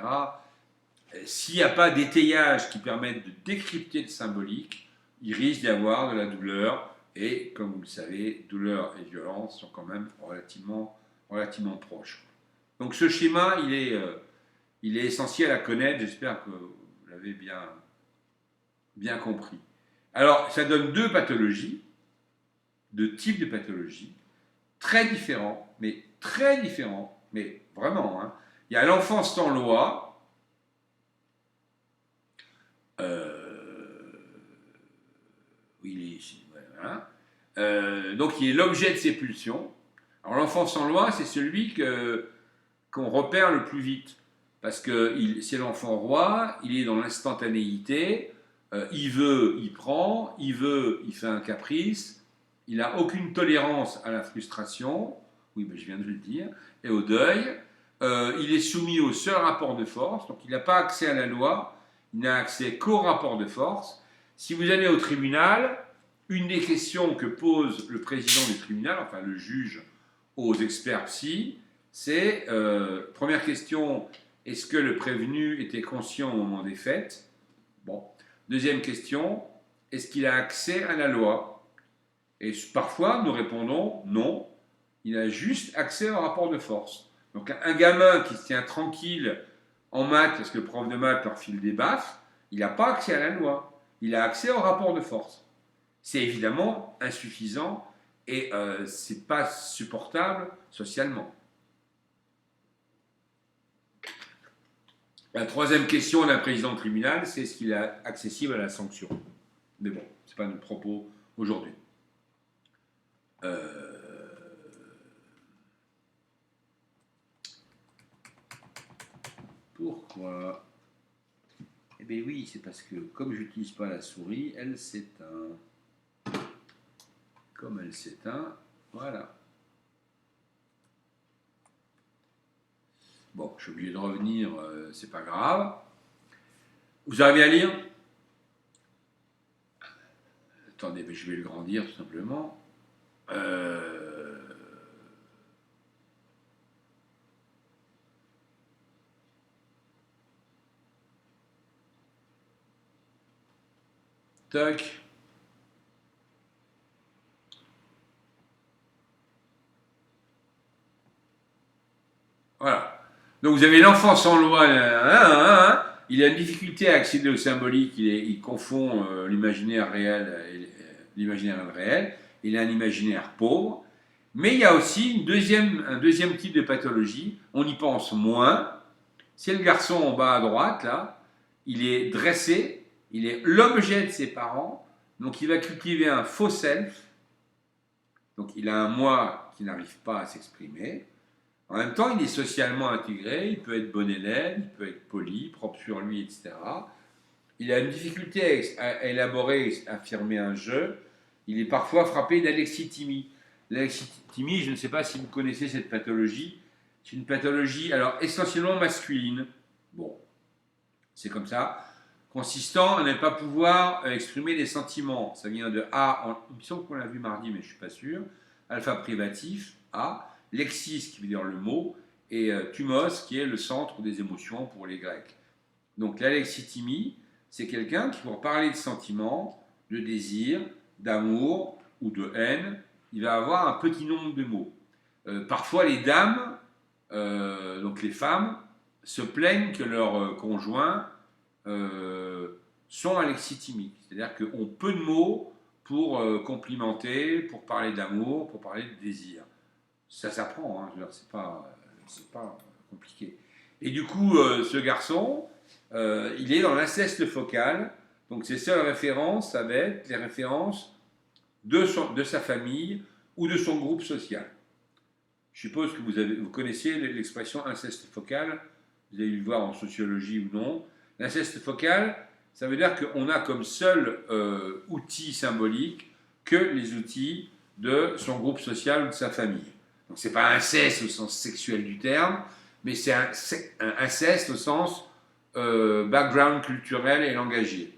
S'il n'y a pas d'étayage qui permette de décrypter le symbolique, il risque d'y avoir de la douleur. Et comme vous le savez, douleur et violence sont quand même relativement proches. Donc ce schéma, il est essentiel à connaître. J'espère que vous l'avez bien compris. Alors, ça donne deux types de pathologies, très différents, mais vraiment. Hein. Il y a l'enfant sans loi, il est ici, voilà. Donc il est l'objet de ses pulsions. Alors l'enfant sans loi, c'est celui qu'on repère le plus vite, parce que c'est l'enfant roi, il est dans l'instantanéité, il veut, il prend, il veut, il fait un caprice. Il n'a aucune tolérance à la frustration, oui, ben je viens de le dire, et au deuil. il est soumis au seul rapport de force, donc il n'a pas accès à la loi, il n'a accès qu'au rapport de force. Si vous allez au tribunal, une des questions que pose le président du tribunal, enfin le juge aux experts psy, c'est, première question, est-ce que le prévenu était conscient au moment des faits? Bon. Deuxième question, est-ce qu'il a accès à la loi? Et parfois, nous répondons non, il a juste accès au rapport de force. Donc un gamin qui se tient tranquille en maths parce que le prof de maths leur file des baffes, il n'a pas accès à la loi, il a accès au rapport de force. C'est évidemment insuffisant et ce n'est pas supportable socialement. La troisième question d'un président de tribunal, c'est est-ce qu'il est accessible à la sanction? Mais bon, ce n'est pas notre propos aujourd'hui. Pourquoi? Eh bien oui, c'est parce que comme je n'utilise pas la souris, elle s'éteint. Comme elle s'éteint, voilà. Bon, je suis obligé de revenir, c'est pas grave. Vous arrivez à lire? Attendez, mais je vais le grandir tout simplement. Tac. Voilà. Donc vous avez l'enfant sans loi, il a une difficulté à accéder au symbolique, il confond l'imaginaire réel et l'imaginaire réel, il a un imaginaire pauvre, mais il y a aussi un deuxième type de pathologie, on y pense moins, c'est le garçon en bas à droite, là, il est dressé, il est l'objet de ses parents, donc il va cultiver un faux self, donc il a un moi qui n'arrive pas à s'exprimer. En même temps, il est socialement intégré, il peut être bon élève, il peut être poli, propre sur lui, etc. Il a une difficulté à élaborer, à affirmer un jeu. Il est parfois frappé d'alexithymie. L'alexithymie, je ne sais pas si vous connaissez cette pathologie, c'est une pathologie, alors essentiellement masculine. Bon, c'est comme ça. Consistant à ne pas pouvoir exprimer des sentiments. Ça vient de A, il me semble qu'on l'a vu mardi, mais je ne suis pas sûr. Alpha privatif, A. Lexis, qui veut dire le mot, et thumos, qui est le centre des émotions pour les Grecs. Donc l'alexithymie, c'est quelqu'un qui, pour parler de sentiments, de désir, d'amour ou de haine, il va avoir un petit nombre de mots. Parfois, les dames, donc les femmes, se plaignent que leurs conjoints sont alexithymiques. C'est-à-dire qu'ont peu de mots pour complimenter, pour parler d'amour, pour parler de désir. Ça s'apprend, hein, c'est pas compliqué. Et du coup, ce garçon, il est dans l'inceste focal, donc ses seules références, ça va être les références de sa famille ou de son groupe social. Je suppose que vous connaissiez l'expression inceste focal, vous avez dû le voir en sociologie ou non. L'inceste focal, ça veut dire qu'on a comme seul outil symbolique que les outils de son groupe social ou de sa famille. Donc c'est pas inceste au sens sexuel du terme, mais c'est un inceste au sens background culturel et langagier.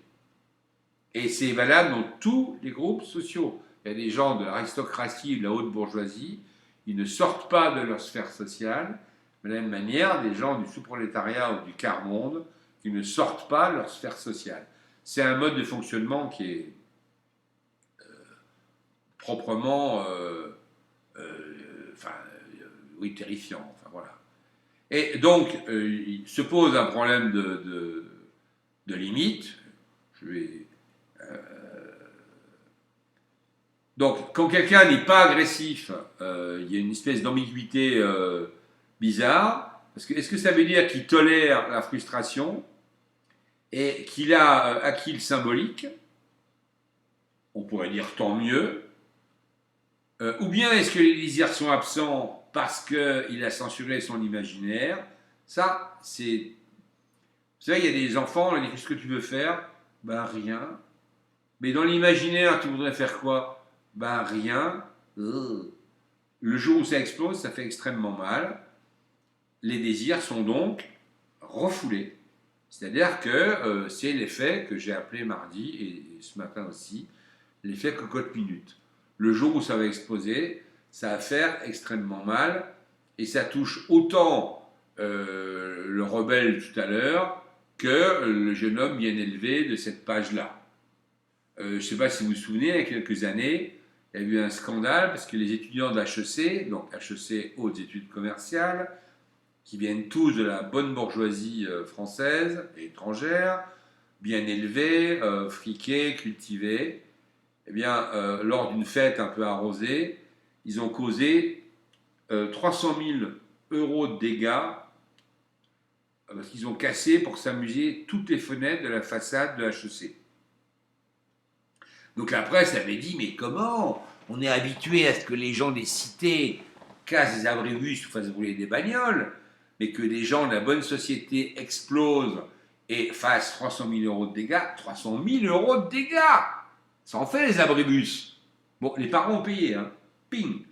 Et c'est valable dans tous les groupes sociaux. Il y a des gens de l'aristocratie et de la haute bourgeoisie, ils ne sortent pas de leur sphère sociale, de la même manière des gens du sous-prolétariat ou du quart-monde qui ne sortent pas de leur sphère sociale. C'est un mode de fonctionnement qui est proprement oui, terrifiant. Enfin, voilà. Et donc, il se pose un problème de limite. Donc, quand quelqu'un n'est pas agressif, il y a une espèce d'ambiguïté bizarre. Parce que, est-ce que ça veut dire qu'il tolère la frustration et qu'il a acquis le symbolique? On pourrait dire tant mieux. Ou bien est-ce que les désirs sont absents parce qu'il a censuré son imaginaire? Ça, c'est... Vous savez, il y a des enfants, on leur dit qu'est-ce que tu veux faire? Ben rien. Mais dans l'imaginaire, tu voudrais faire quoi? Ben rien. Le jour où ça explose, ça fait extrêmement mal. les désirs sont donc refoulés. C'est-à-dire que c'est l'effet que j'ai appelé mardi, et ce matin aussi, l'effet cocotte-minute. Le jour où ça va exploser, ça va faire extrêmement mal, et ça touche autant le rebelle tout à l'heure que le jeune homme bien élevé de cette page-là. Je ne sais pas si vous vous souvenez, il y a quelques années, il y a eu un scandale parce que les étudiants de HEC, donc HEC Hautes Études Commerciales, qui viennent tous de la bonne bourgeoisie française et étrangère, bien élevés, friqués, cultivés, eh bien, lors d'une fête un peu arrosée, ils ont causé 300 000 euros de dégâts parce qu'ils ont cassé pour s'amuser toutes les fenêtres de la façade de HEC. Donc la presse avait dit, mais comment? On est habitué à ce que les gens des cités cassent des abribus ou fassent brûler des bagnoles, mais que des gens de la bonne société explosent et fassent 300 000 euros de dégâts. 300 000 euros de dégâts! Ça en fait les abribus. Bon, les parents ont payé, hein. Ping!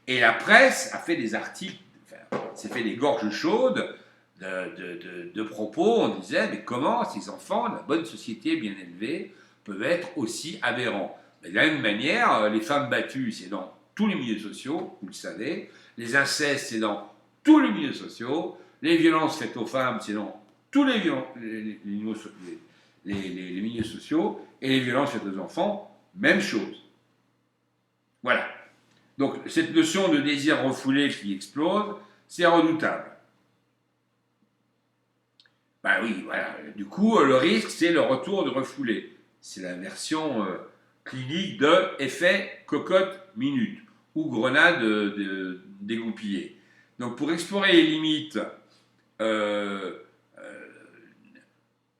Et la presse a fait des articles, enfin, s'est fait des gorges chaudes de propos. On disait, mais comment ces enfants de la bonne société bien élevée peuvent être aussi aberrants? Mais de la même manière, les femmes battues, c'est dans tous les milieux sociaux, vous le savez. Les incestes, c'est dans tous les milieux sociaux. Les violences faites aux femmes, c'est dans tous les milieux sociaux. Et les violences faites aux enfants, même chose. Voilà. Donc, cette notion de désir refoulé qui explose, c'est redoutable. Ben oui, voilà. Du coup, le risque, c'est le retour de refoulé. C'est la version clinique de effet cocotte-minute ou grenade dégoupillée. Donc, pour explorer les limites,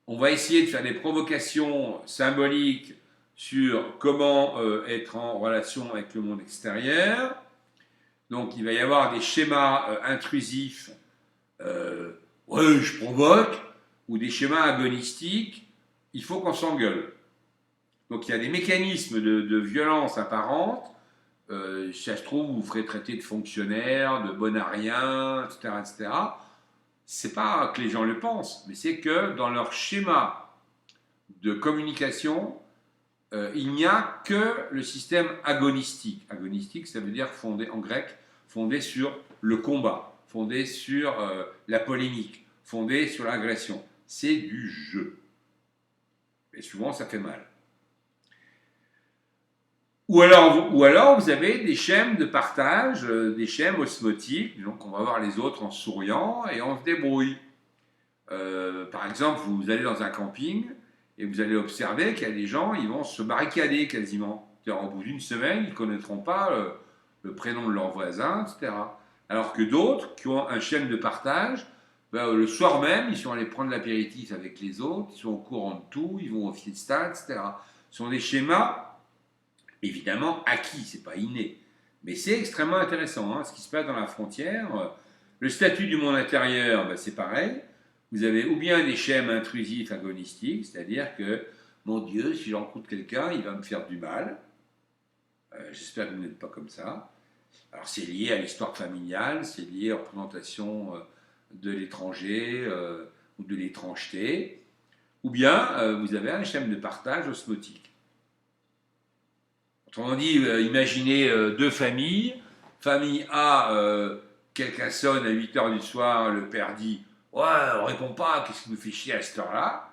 on va essayer de faire des provocations symboliques sur comment être en relation avec le monde extérieur. Donc, il va y avoir des schémas intrusifs. Ouais, je provoque, ou des schémas agonistiques, il faut qu'on s'engueule. Donc il y a des mécanismes de violence apparente. Si ça se trouve, vous ferez traiter de fonctionnaires, de bonariens, etc., etc. C'est pas que les gens le pensent, mais c'est que dans leur schéma de communication, il n'y a que le système agonistique. Agonistique, ça veut dire fondé en grec, fondé sur le combat, fondé sur la polémique, fondé sur l'agression. C'est du jeu. Et souvent, ça fait mal. Ou alors vous avez des schèmes de partage, des schèmes osmotiques, donc on va voir les autres en souriant et on se débrouille. Par exemple, vous allez dans un camping et vous allez observer qu'il y a des gens, ils vont se barricader quasiment. C'est-à-dire, au bout d'une semaine, ils ne connaîtront pas le prénom de leur voisin, etc. Alors que d'autres, qui ont un schème de partage, ben, le soir même, ils sont allés prendre l'apéritif avec les autres, ils sont au courant de tout, ils vont au fiesta, etc. Ce sont des schémas évidemment acquis, c'est pas inné. Mais c'est extrêmement intéressant, hein, ce qui se passe dans la frontière. Le statut du monde intérieur, ben, c'est pareil. Vous avez ou bien des schèmes intrusifs agonistiques, c'est-à-dire que, mon Dieu, si j'en rencontre quelqu'un, il va me faire du mal. J'espère que vous n'êtes pas comme ça. Alors c'est lié à l'histoire familiale, c'est lié aux représentations de l'étranger ou de l'étrangeté. Ou bien vous avez un schème de partage osmotique. Autrement dit, imaginez deux familles. Famille A, quelqu'un sonne à 8h du soir, le père dit « Ouais, on répond pas, qu'est-ce qui me fait chier à cette heure-là »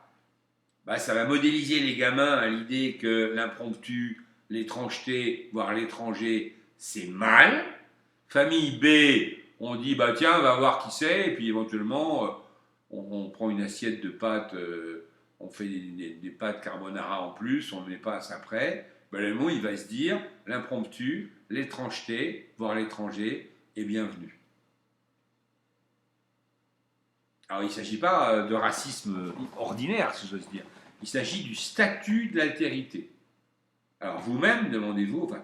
bah, ça va modéliser les gamins à l'idée que l'impromptu, l'étrangeté, voire l'étranger, c'est mal. Famille B, on dit « Bah tiens, on va voir qui c'est » et puis éventuellement, on prend une assiette de pâtes, on fait des pâtes carbonara en plus, on ne met pas à ça près. Ben, le mot, il va se dire, l'impromptu, l'étrangeté, voire l'étranger, est bienvenu. Alors, il ne s'agit pas de racisme ordinaire, si j'ose dire. Il s'agit du statut de l'altérité. Alors, vous-même, demandez-vous, enfin,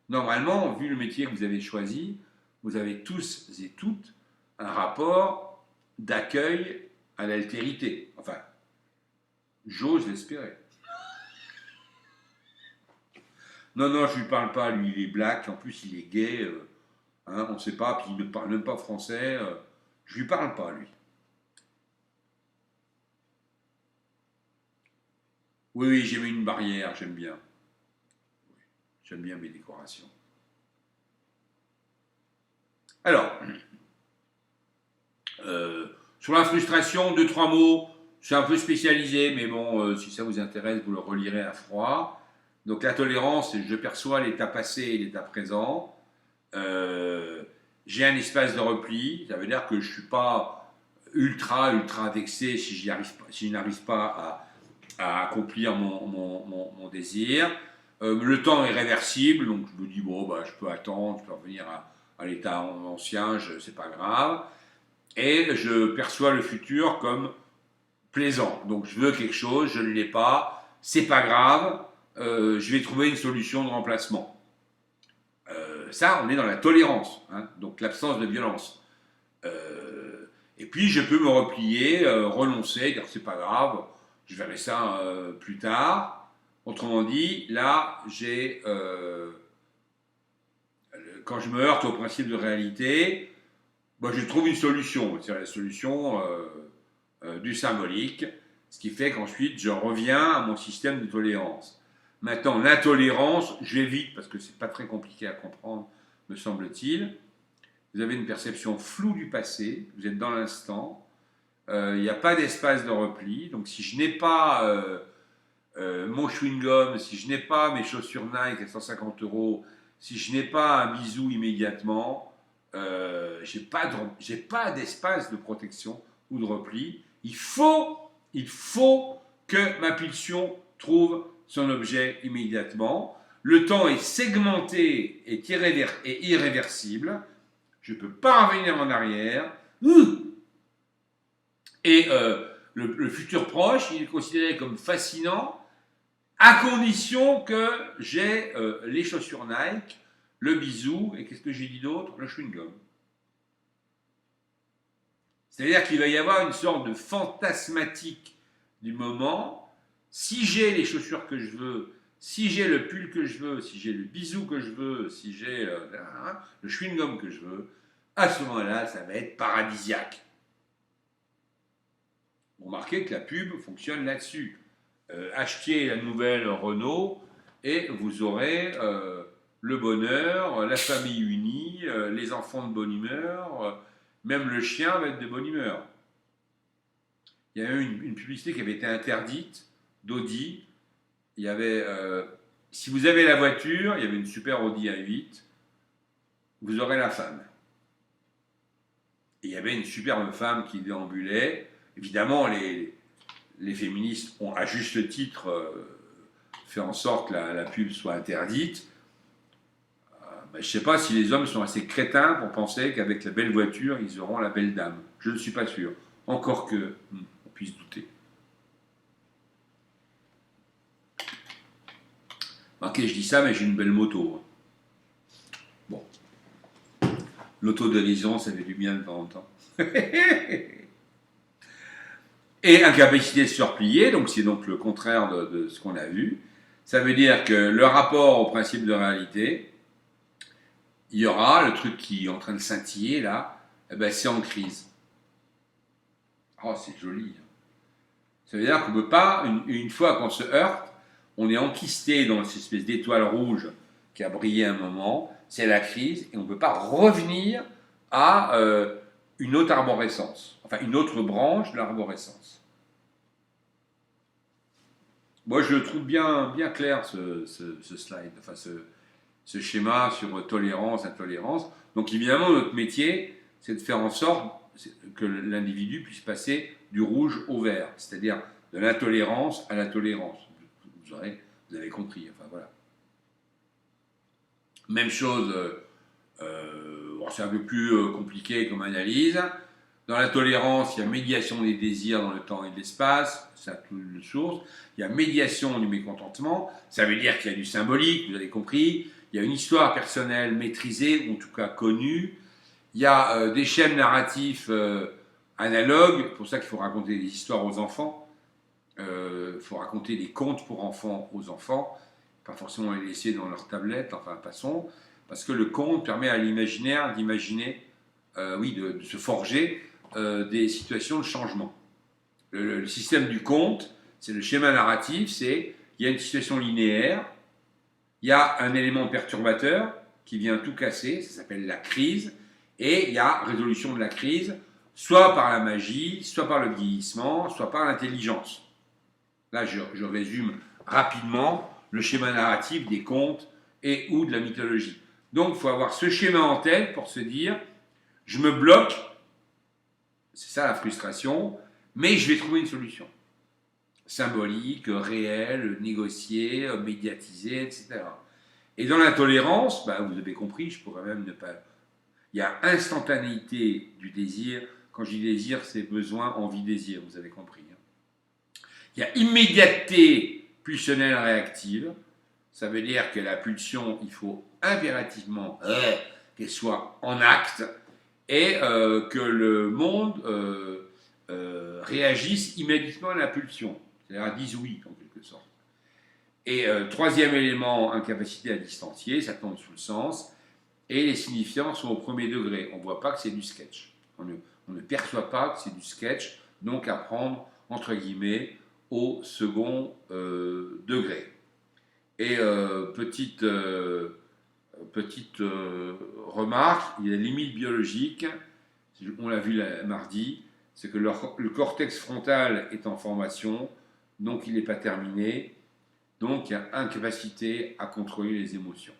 normalement, vu le métier que vous avez choisi, vous avez tous et toutes un rapport d'accueil à l'altérité. Enfin, j'ose l'espérer. Non, non, je ne lui parle pas, lui il est black, en plus il est gay, hein, on ne sait pas, puis il ne parle même pas français, Je lui parle pas, lui. Oui, oui, j'ai mis une barrière, j'aime bien. J'aime bien mes décorations. Alors, sur la frustration, deux, trois mots. Je suis un peu spécialisé, mais bon, si ça vous intéresse, vous le relirez à froid. Donc la tolérance, je perçois l'état passé et l'état présent. Euh, j'ai un espace de repli, ça veut dire que je ne suis pas ultra vexé si je n'arrive pas à accomplir mon désir. Le temps est réversible, donc je me dis, bon, bah, je peux attendre, je peux revenir à l'état ancien, c'est pas grave. Et je perçois le futur comme plaisant. Donc je veux quelque chose, je ne l'ai pas, c'est pas grave, je vais trouver une solution de remplacement. Ça, on est dans la tolérance, hein, donc l'absence de violence. Et puis je peux me replier, renoncer, dire c'est pas grave, je verrai ça plus tard. Autrement dit, là, quand je me heurte au principe de réalité, bah, je trouve une solution, c'est la solution du symbolique, ce qui fait qu'ensuite je reviens à mon système de tolérance. Maintenant, l'intolérance, j'évite parce que c'est pas très compliqué à comprendre, me semble-t-il. Vous avez une perception floue du passé, vous êtes dans l'instant, il n'y a pas d'espace de repli, donc si je n'ai pas mon chewing-gum, si je n'ai pas mes chaussures Nike à 150 euros, si je n'ai pas un bisou immédiatement, j'ai pas d'espace de protection ou de repli. Il faut que ma pulsion trouve son objet immédiatement. Le temps est segmenté et irréversible. Je ne peux pas revenir en arrière. Et le futur proche, il est considéré comme fascinant à condition que j'ai les chaussures Nike, le bisou, et qu'est-ce que j'ai dit d'autre? Le chewing-gum. C'est-à-dire qu'il va y avoir une sorte de fantasmatique du moment. Si j'ai les chaussures que je veux, si j'ai le pull que je veux, si j'ai le bisou que je veux, si j'ai le chewing-gum que je veux, à ce moment-là, ça va être paradisiaque. Vous remarquez que la pub fonctionne là-dessus. Achetez la nouvelle Renault et vous aurez le bonheur, la famille unie, les enfants de bonne humeur, même le chien va être de bonne humeur. Il y a eu une publicité qui avait été interdite d'Audi. Il y avait, si vous avez la voiture, il y avait une super Audi A8, vous aurez la femme. Et il y avait une superbe femme qui déambulait. Évidemment, les féministes ont à juste titre fait en sorte que la pub soit interdite. Je ne sais pas si les hommes sont assez crétins pour penser qu'avec la belle voiture, ils auront la belle dame. Je ne suis pas sûr. Encore que, on puisse douter. Ok, je dis ça, mais j'ai une belle moto. Bon. L'autodérision, ça fait du bien de temps en temps. Et incapacité de se replier, donc c'est donc le contraire de ce qu'on a vu. Ça veut dire que le rapport au principe de réalité, il y aura le truc qui est en train de scintiller là, eh ben c'est en crise. Oh, c'est joli. Ça veut dire qu'on ne peut pas, une fois qu'on se heurte, on est enquisté dans cette espèce d'étoile rouge qui a brillé un moment, c'est la crise, et on ne peut pas revenir à une autre arborescence, enfin une autre branche de l'arborescence. Moi, je le trouve bien clair, ce slide, enfin ce schéma sur tolérance, intolérance. Donc évidemment, notre métier, c'est de faire en sorte que l'individu puisse passer du rouge au vert, c'est-à-dire de l'intolérance à la tolérance. Vous avez compris, enfin voilà. Même chose, c'est un peu plus compliqué comme analyse. Dans la tolérance, il y a médiation des désirs dans le temps et l'espace, ça a toute source. Il y a médiation du mécontentement, ça veut dire qu'il y a du symbolique, vous avez compris. Il y a une histoire personnelle maîtrisée, ou en tout cas connue. Il y a des schèmes narratifs analogues, c'est pour ça qu'il faut raconter des histoires aux enfants. Il faut raconter des contes pour enfants aux enfants, pas forcément les laisser dans leur tablette, enfin passons, parce que le conte permet à l'imaginaire d'imaginer, de se forger des situations de changement. Le système du conte, c'est le schéma narratif, c'est il y a une situation linéaire, il y a un élément perturbateur qui vient tout casser, ça s'appelle la crise, et il y a résolution de la crise, soit par la magie, soit par le vieillissement, soit par l'intelligence. Là, je résume rapidement le schéma narratif des contes et ou de la mythologie. Donc, il faut avoir ce schéma en tête pour se dire, je me bloque, c'est ça la frustration, mais je vais trouver une solution. Symbolique, réelle, négociée, médiatisée, etc. Et dans l'intolérance, bah, vous avez compris, je pourrais même ne pas... Il y a instantanéité du désir. Quand je dis désir, c'est besoin, envie, désir, vous avez compris. Il y a immédiateté pulsionnelle réactive. Ça veut dire que la pulsion, il faut impérativement qu'elle soit en acte et que le monde réagisse immédiatement à la pulsion. C'est-à-dire dise oui, en quelque sorte. Et troisième élément, incapacité à distancier, ça tombe sous le sens. Et les signifiants sont au premier degré. On ne voit pas que c'est du sketch. On ne perçoit pas que c'est du sketch, donc à prendre, entre guillemets, au second degré. Et petite remarque, il y a des limites biologiques, on l'a vu mardi, c'est que le cortex frontal est en formation, donc il n'est pas terminé, donc il y a incapacité à contrôler les émotions.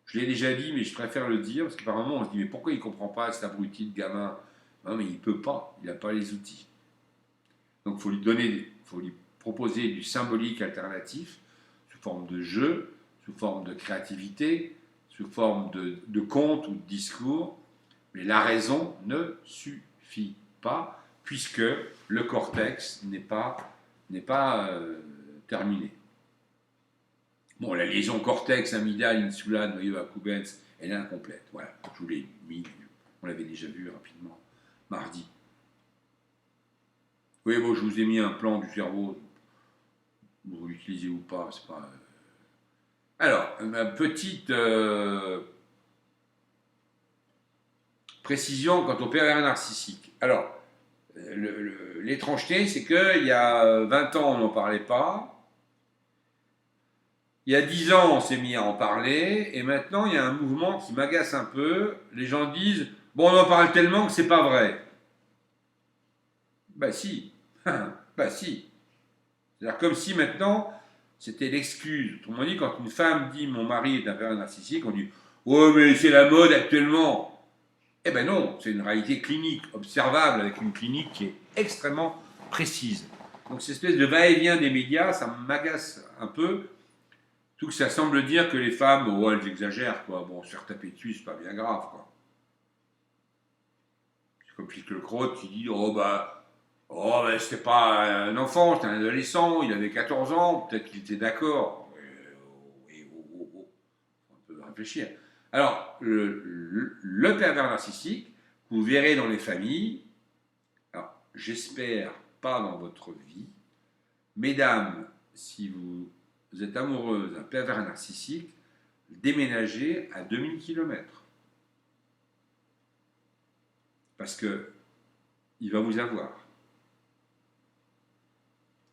Je l'ai déjà dit, mais je préfère le dire, parce que par moment on se dit, mais pourquoi il ne comprend pas cet abruti de gamin? Non, mais il ne peut pas, il n'a pas les outils. Donc il faut lui proposer du symbolique alternatif, sous forme de jeu, sous forme de créativité, sous forme de conte ou de discours, mais la raison ne suffit pas, puisque le cortex n'est pas terminé. Bon, la liaison cortex, amygdale, insula, noyau accumbens, elle est incomplète. Voilà, je vous l'ai mis, on l'avait déjà vu rapidement mardi. Oui, bon, je vous ai mis un plan du cerveau, vous l'utilisez ou pas, c'est pas... Alors, ma petite précision quant au pervers narcissique. Alors, l'étrangeté, c'est qu'il y a 20 ans, on n'en parlait pas. Il y a 10 ans, on s'est mis à en parler. Et maintenant, il y a un mouvement qui m'agace un peu. Les gens disent, bon, on en parle tellement que c'est pas vrai. Bah si. Bah si. C'est-à-dire comme si maintenant, c'était l'excuse. Autrement dit, quand une femme dit, mon mari est un pervers narcissique, on dit, oh, mais c'est la mode actuellement. Eh ben non, c'est une réalité clinique, observable, avec une clinique qui est extrêmement précise. Donc cette espèce de va-et-vient des médias, ça m'agace un peu, tout que ça semble dire que les femmes, oh, elles exagèrent, quoi. Bon, se faire taper dessus, c'est pas bien grave, quoi. C'est comme Philippe Lecrotte qui dit, oh, ben, c'était pas un enfant, c'était un adolescent, il avait 14 ans, peut-être qu'il était d'accord. On peut réfléchir. Alors, le pervers narcissique, vous verrez dans les familles, alors j'espère pas dans votre vie, mesdames, si vous êtes amoureuses d'un pervers narcissique, déménagez à 2000 km. Parce que il va vous avoir.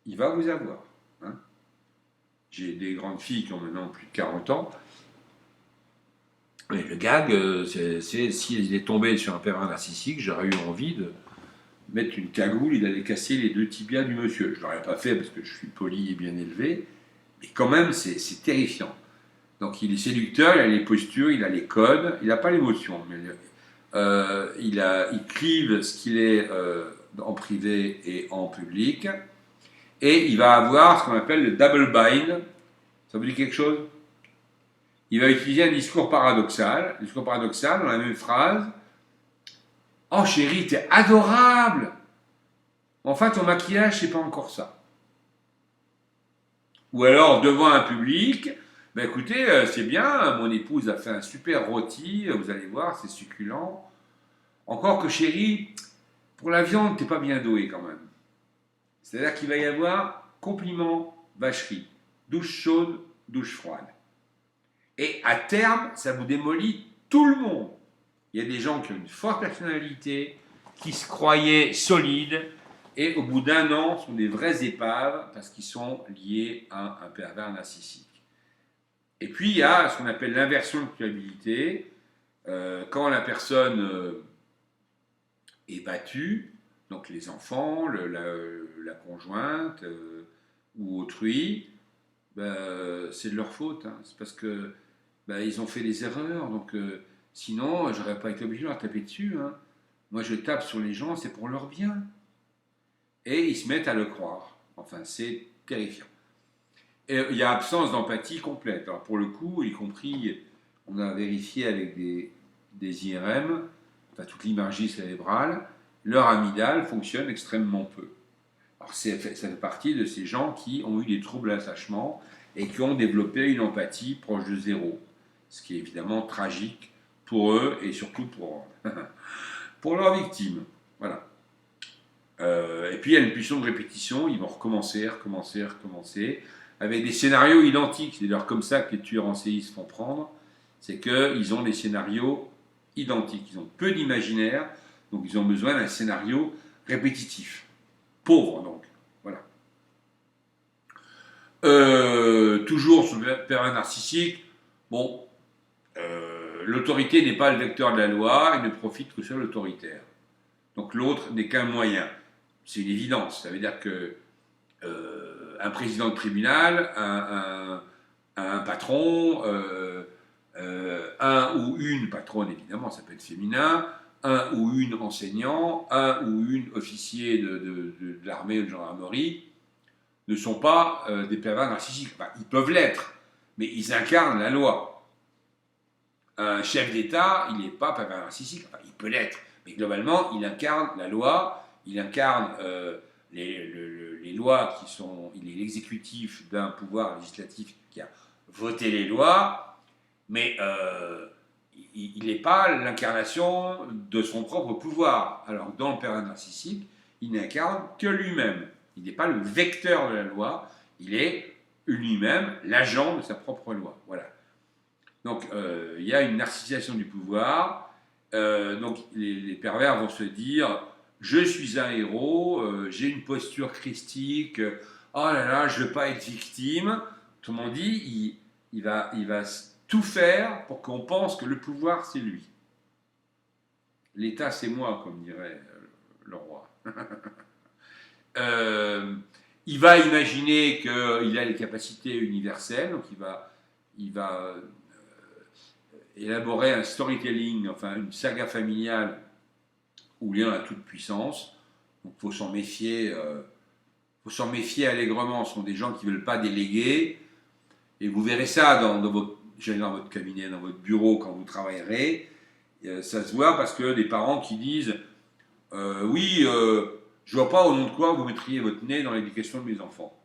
Il va vous avoir. Hein. J'ai des grandes filles qui ont maintenant plus de 40 ans. Mais le gag, c'est s'il est tombé sur un pervers narcissique, j'aurais eu envie de mettre une cagoule et d'aller casser les 2 tibias du monsieur. Je ne l'aurais pas fait parce que je suis poli et bien élevé, mais quand même, c'est terrifiant. Donc il est séducteur, il a les postures, il a les codes, il n'a pas l'émotion, mais il clive ce qu'il est en privé et en public, et il va avoir ce qu'on appelle le double bind. Ça vous dit quelque chose? Il va utiliser un discours paradoxal. Le discours paradoxal, dans la même phrase. Oh chérie, t'es adorable! Enfin, ton maquillage, c'est pas encore ça. Ou alors, devant un public, ben écoutez, c'est bien, mon épouse a fait un super rôti, vous allez voir, c'est succulent. Encore que chérie, pour la viande, t'es pas bien doué quand même. C'est-à-dire qu'il va y avoir compliment, vacherie, douche chaude, douche froide. Et à terme, ça vous démolit tout le monde. Il y a des gens qui ont une forte personnalité, qui se croyaient solides et au bout d'1 an sont des vraies épaves parce qu'ils sont liés à un pervers narcissique. Et puis il y a ce qu'on appelle l'inversion de culpabilité. Quand la personne est battue, donc les enfants, la conjointe ou autrui, c'est de leur faute. Hein. C'est parce que ils ont fait des erreurs. Donc sinon, j'aurais pas été obligé de leur taper dessus. Hein. Moi, je tape sur les gens, c'est pour leur bien. Et ils se mettent à le croire. Enfin, c'est terrifiant. Et il y a absence d'empathie complète. Alors pour le coup, y compris, on a vérifié avec des IRM, enfin toute l'imagerie cérébrale, leur amygdale fonctionne extrêmement peu. Alors ça fait partie de ces gens qui ont eu des troubles d'attachement et qui ont développé une empathie proche de 0. Ce qui est évidemment tragique pour eux et surtout pour leurs victimes. Voilà. Et puis il y a une pulsion de répétition, ils vont recommencer, avec des scénarios identiques. C'est d'ailleurs comme ça que les tueurs en série se font prendre, c'est qu'ils ont des scénarios identiques. Ils ont peu d'imaginaire, donc ils ont besoin d'un scénario répétitif. Pauvre donc. Voilà. Toujours sur le pervers narcissique, bon, l'autorité n'est pas le vecteur de la loi, il ne profite que sur l'autoritaire. Donc l'autre n'est qu'un moyen. C'est une évidence. Ça veut dire que un président de tribunal, un patron, un ou une patronne, évidemment, ça peut être féminin, un ou une enseignant, un ou une officier de l'armée ou de gendarmerie, ne sont pas des pervers narcissiques. Enfin, ils peuvent l'être, mais ils incarnent la loi. Un chef d'État, il n'est pas pervers narcissique. Enfin, il peut l'être, mais globalement, il incarne la loi, il incarne les lois qui sont... Il est l'exécutif d'un pouvoir législatif qui a voté les lois, mais il n'est pas l'incarnation de son propre pouvoir. Alors dans le pervers narcissique, il n'incarne que lui-même. Il n'est pas le vecteur de la loi, il est lui-même l'agent de sa propre loi. Voilà. Donc il y a une narcissisation du pouvoir. Donc les pervers vont se dire... Je suis un héros, j'ai une posture christique, oh là là, je ne veux pas être victime. Autrement dit, il va tout faire pour qu'on pense que le pouvoir, c'est lui. L'État, c'est moi, comme dirait le roi. Il va imaginer qu'il a les capacités universelles, donc il va élaborer un storytelling, enfin une saga familiale où il y a toute puissance. Donc il faut s'en méfier. Faut s'en méfier allègrement. Ce sont des gens qui ne veulent pas déléguer. Et vous verrez ça dans votre cabinet, dans votre bureau, quand vous travaillerez. Ça se voit parce que des parents qui disent oui, je ne vois pas au nom de quoi vous mettriez votre nez dans l'éducation de mes enfants.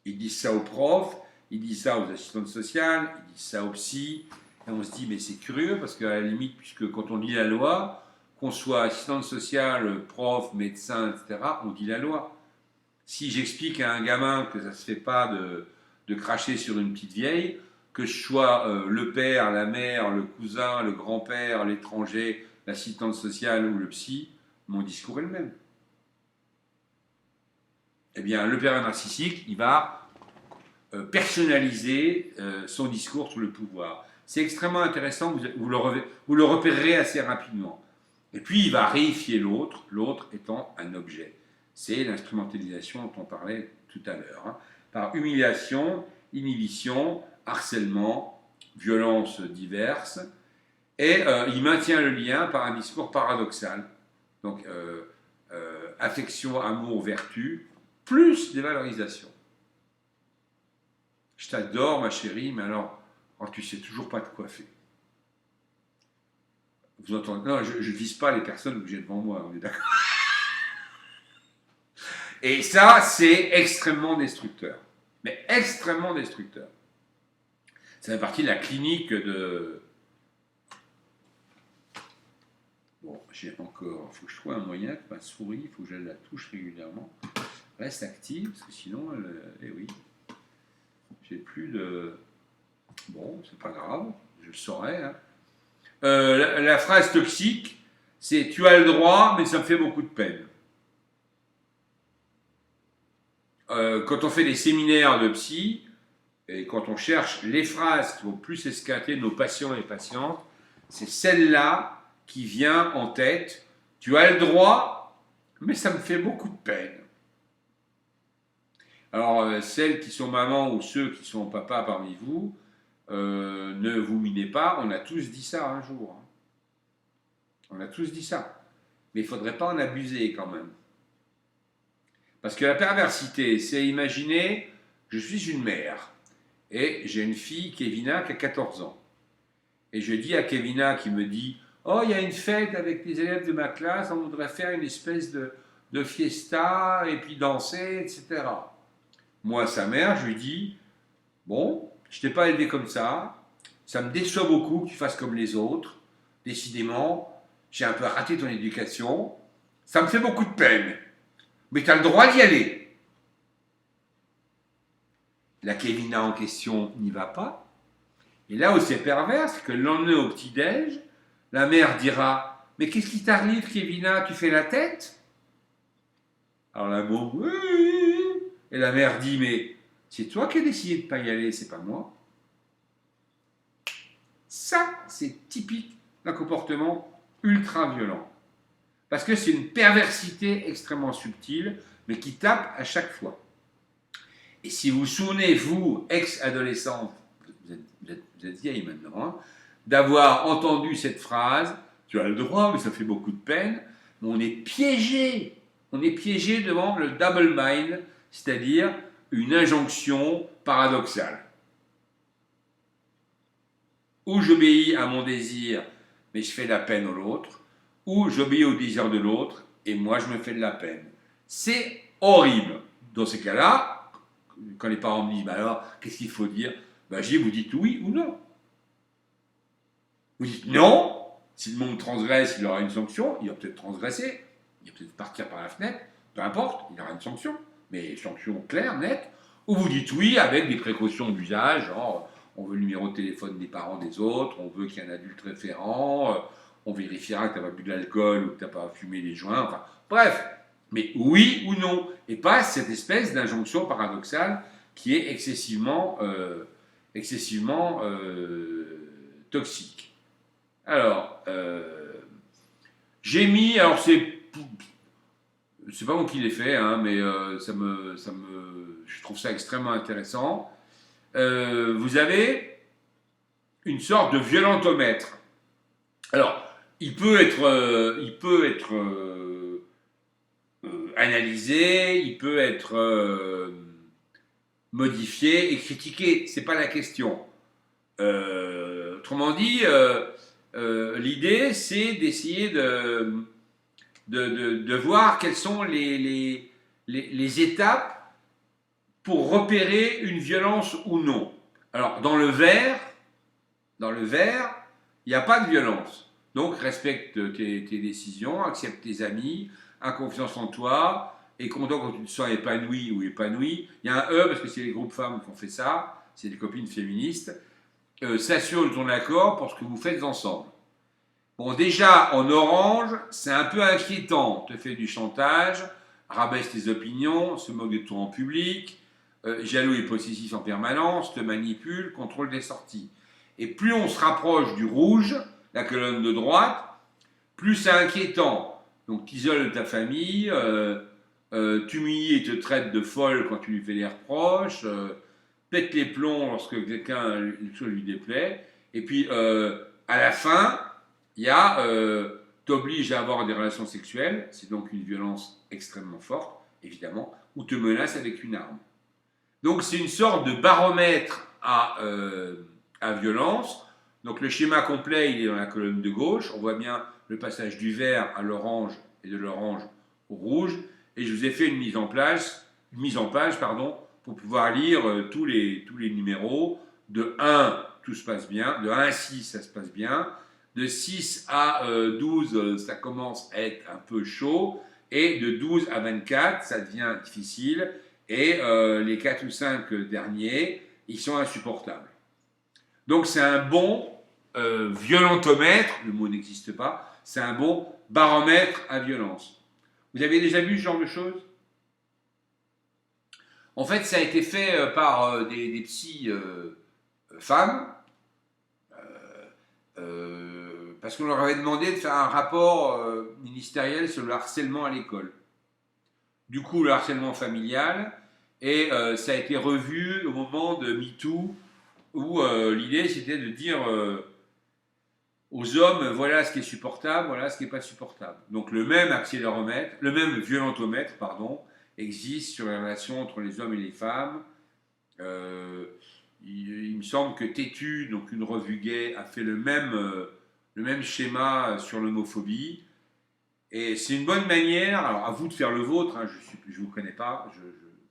Ils disent ça aux profs, ils disent ça aux assistantes sociales, ils disent ça aux psys. Et on se dit, mais c'est curieux parce qu'à la limite, puisque quand on lit la loi, qu'on soit assistante sociale, prof, médecin, etc., on dit la loi. Si j'explique à un gamin que ça ne se fait pas de cracher sur une petite vieille, que je sois le père, la mère, le cousin, le grand-père, l'étranger, l'assistante sociale ou le psy, mon discours est le même. Eh bien, le pervers narcissique, il va personnaliser son discours sur le pouvoir. C'est extrêmement intéressant, vous le repérerez assez rapidement. Et puis il va réifier l'autre, l'autre étant un objet. C'est l'instrumentalisation dont on parlait tout à l'heure. Hein. Par humiliation, inhibition, harcèlement, violences diverses. Et il maintient le lien par un discours paradoxal. Donc affection, amour, vertu, plus dévalorisation. Je t'adore ma chérie, mais alors tu sais toujours pas te coiffer. Vous entendez? Non, je ne vise pas les personnes que j'ai devant moi, on est d'accord. Et ça, c'est extrêmement destructeur. Mais extrêmement destructeur. Ça fait partie de la clinique de... Bon, j'ai encore... Il faut que je trouve un moyen que ma souris, il faut que je la touche régulièrement. Reste active, parce que sinon, eh oui, j'ai plus de... Bon, c'est pas grave, je le saurai, hein. La phrase toxique, c'est tu as le droit, mais ça me fait beaucoup de peine. Quand on fait des séminaires de psy, et quand on cherche les phrases qui vont plus escater nos patients et patientes, c'est celle-là qui vient en tête. Tu as le droit, mais ça me fait beaucoup de peine. Alors, celles qui sont mamans ou ceux qui sont papas parmi vous, ne vous minez pas, on a tous dit ça un jour. On a tous dit ça. Mais il ne faudrait pas en abuser quand même. Parce que la perversité, c'est imaginer, je suis une mère, et j'ai une fille, Kevina, qui a 14 ans. Et je dis à Kevina qui me dit « Oh, il y a une fête avec les élèves de ma classe, on voudrait faire une espèce de fiesta, et puis danser, etc. » Moi, sa mère, je lui dis « Bon, je t'ai pas élevé comme ça me déçoit beaucoup que tu fasses comme les autres. Décidément, j'ai un peu raté ton éducation, ça me fait beaucoup de peine. Mais tu as le droit d'y aller. » La Kevina en question n'y va pas. Et là où c'est pervers, c'est que le lendemain au petit-déj, la mère dira « Mais qu'est-ce qui t'arrive, Kevina? Tu fais la tête ?» Alors la môme « Oui. » Et la mère dit « Mais c'est toi qui as décidé de ne pas y aller, c'est pas moi. » Ça, c'est typique d'un comportement ultra violent. Parce que c'est une perversité extrêmement subtile, mais qui tape à chaque fois. Et si vous vous souvenez, vous, ex-adolescente, vous êtes vieille maintenant, hein, d'avoir entendu cette phrase, tu as le droit, mais ça fait beaucoup de peine, mais on est piégé. On est piégé devant le double mind, c'est-à-dire une injonction paradoxale. Ou j'obéis à mon désir, mais je fais de la peine à l'autre, ou j'obéis au désir de l'autre, et moi je me fais de la peine. C'est horrible. Dans ces cas-là, quand les parents me disent, bah alors, qu'est-ce qu'il faut dire? Ben, je dis, vous dites oui ou non. Vous dites non, si le monde transgresse, il aura une sanction, il va peut-être transgresser, il va peut-être partir par la fenêtre, peu importe, il aura une sanction, mais sanction claire, nette. Ou vous dites oui avec des précautions d'usage, genre on veut le numéro de téléphone des parents des autres, on veut qu'il y ait un adulte référent, on vérifiera que tu n'as pas bu de l'alcool ou que tu n'as pas fumé des joints, enfin bref, mais oui ou non, et pas cette espèce d'injonction paradoxale qui est excessivement toxique. Alors, j'ai mis, alors c'est pas moi qui l'ai fait, hein, mais je trouve ça extrêmement intéressant. Vous avez une sorte de violentomètre. Alors, il peut être analysé, il peut être modifié et critiqué. C'est pas la question. Autrement dit, l'idée, c'est d'essayer de voir quelles sont les étapes pour repérer une violence ou non. Alors, dans le vert, il n'y a pas de violence. Donc, respecte tes décisions, accepte tes amis, a confiance en toi, et content quand tu te sens épanoui ou épanouie. Il y a un E, parce que c'est les groupes femmes qui ont fait ça, c'est des copines féministes. S'assure de ton accord pour ce que vous faites ensemble. Bon, déjà, en orange, c'est un peu inquiétant. Te fait du chantage, rabaisse tes opinions, se moque de toi en public, jaloux et possessif en permanence, te manipule, contrôle des sorties. Et plus on se rapproche du rouge, la colonne de droite, plus c'est inquiétant. Donc, t'isoles de ta famille, t'humilie et te traite de folle quand tu lui fais des reproches, pète les plombs lorsque quelqu'un, une chose lui déplaît, et puis à la fin, il y a t'oblige à avoir des relations sexuelles, c'est donc une violence extrêmement forte, évidemment, ou te menace avec une arme. Donc c'est une sorte de baromètre à violence. Donc le schéma complet, il est dans la colonne de gauche, on voit bien le passage du vert à l'orange et de l'orange au rouge, et je vous ai fait une mise en page, pour pouvoir lire tous les numéros. De 1, tout se passe bien. De 1 à 6, ça se passe bien. De 6 à 12, ça commence à être un peu chaud. Et de 12 à 24, ça devient difficile. Et les 4 ou 5 derniers, ils sont insupportables. Donc c'est un bon violentomètre, le mot n'existe pas, c'est un bon baromètre à violence. Vous avez déjà vu ce genre de choses? En fait, ça a été fait par des psys femmes, parce qu'on leur avait demandé de faire un rapport ministériel sur le harcèlement à l'école. Du coup, le harcèlement familial, et ça a été revu au moment de MeToo, où l'idée c'était de dire aux hommes, voilà ce qui est supportable, voilà ce qui n'est pas supportable. Donc le même accéléromètre, le même violentomètre, pardon, existe sur les relations entre les hommes et les femmes. Il me semble que Tétu, donc une revue gay, a fait le même schéma sur l'homophobie. Et c'est une bonne manière, alors à vous de faire le vôtre, hein, je ne vous connais pas,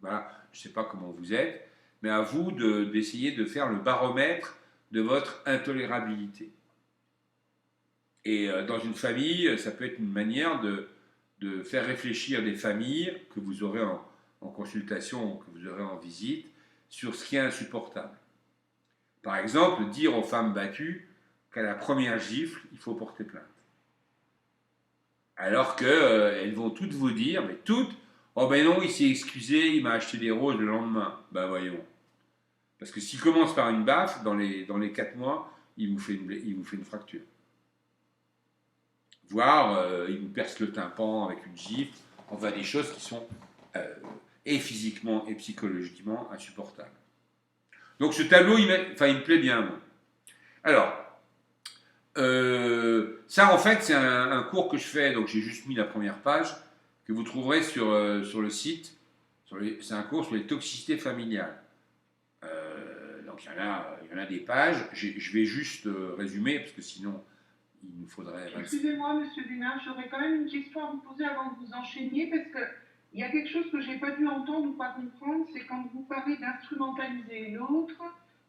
voilà, je ne sais pas comment vous êtes, mais à vous d'essayer de faire le baromètre de votre intolérabilité. Et dans une famille, ça peut être une manière de faire réfléchir des familles que vous aurez en consultation ou que vous aurez en visite sur ce qui est insupportable. Par exemple, dire aux femmes battues qu'à la première gifle, il faut porter plainte. Alors qu'elles vont toutes vous dire, mais toutes, oh ben non, il s'est excusé, il m'a acheté des roses le lendemain. Ben voyons. Parce que s'il commence par une baffe, dans les 4 mois, il vous fait une fracture. Voire, il vous perce le tympan avec une gifle, enfin des choses qui sont et physiquement et psychologiquement insupportables. Donc ce tableau, il me plaît bien. Moi. Alors, ça en fait, c'est un cours que je fais, donc j'ai juste mis la première page, que vous trouverez sur le site. C'est un cours sur les toxicités familiales. Donc il y en a des pages. Je vais juste résumer, parce que sinon, il nous faudrait... Excusez-moi, Monsieur Bénard, j'aurais quand même une question à vous poser avant de vous enchaîner, parce qu'il y a quelque chose que je n'ai pas dû entendre ou pas comprendre, c'est quand vous parlez d'instrumentaliser l'autre,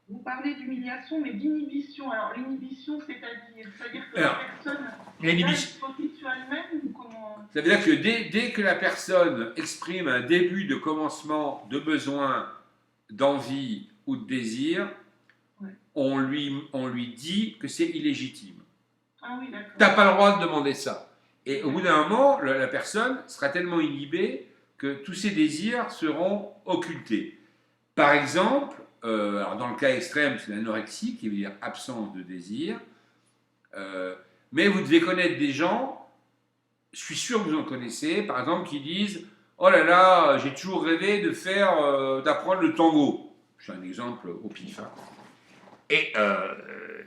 vous parlez d'humiliation, mais d'inhibition. Alors l'inhibition, c'est-à-dire que la personne se profite sur elle-même ou comment? Ça veut dire que dès que la personne exprime un début de commencement de besoin, d'envie ou de désir, ouais. on lui dit que c'est illégitime. Ah oui, d'accord. Tu n'as pas le droit de demander ça. Et au bout d'un moment, la personne sera tellement inhibée que tous ses désirs seront occultés. Par exemple, alors dans le cas extrême, c'est l'anorexie, qui veut dire absence de désir. Mais vous devez connaître des gens, je suis sûr que vous en connaissez, par exemple, qui disent « Oh là là, j'ai toujours rêvé d'apprendre le tango. » Je fais un exemple au pif. Hein. Et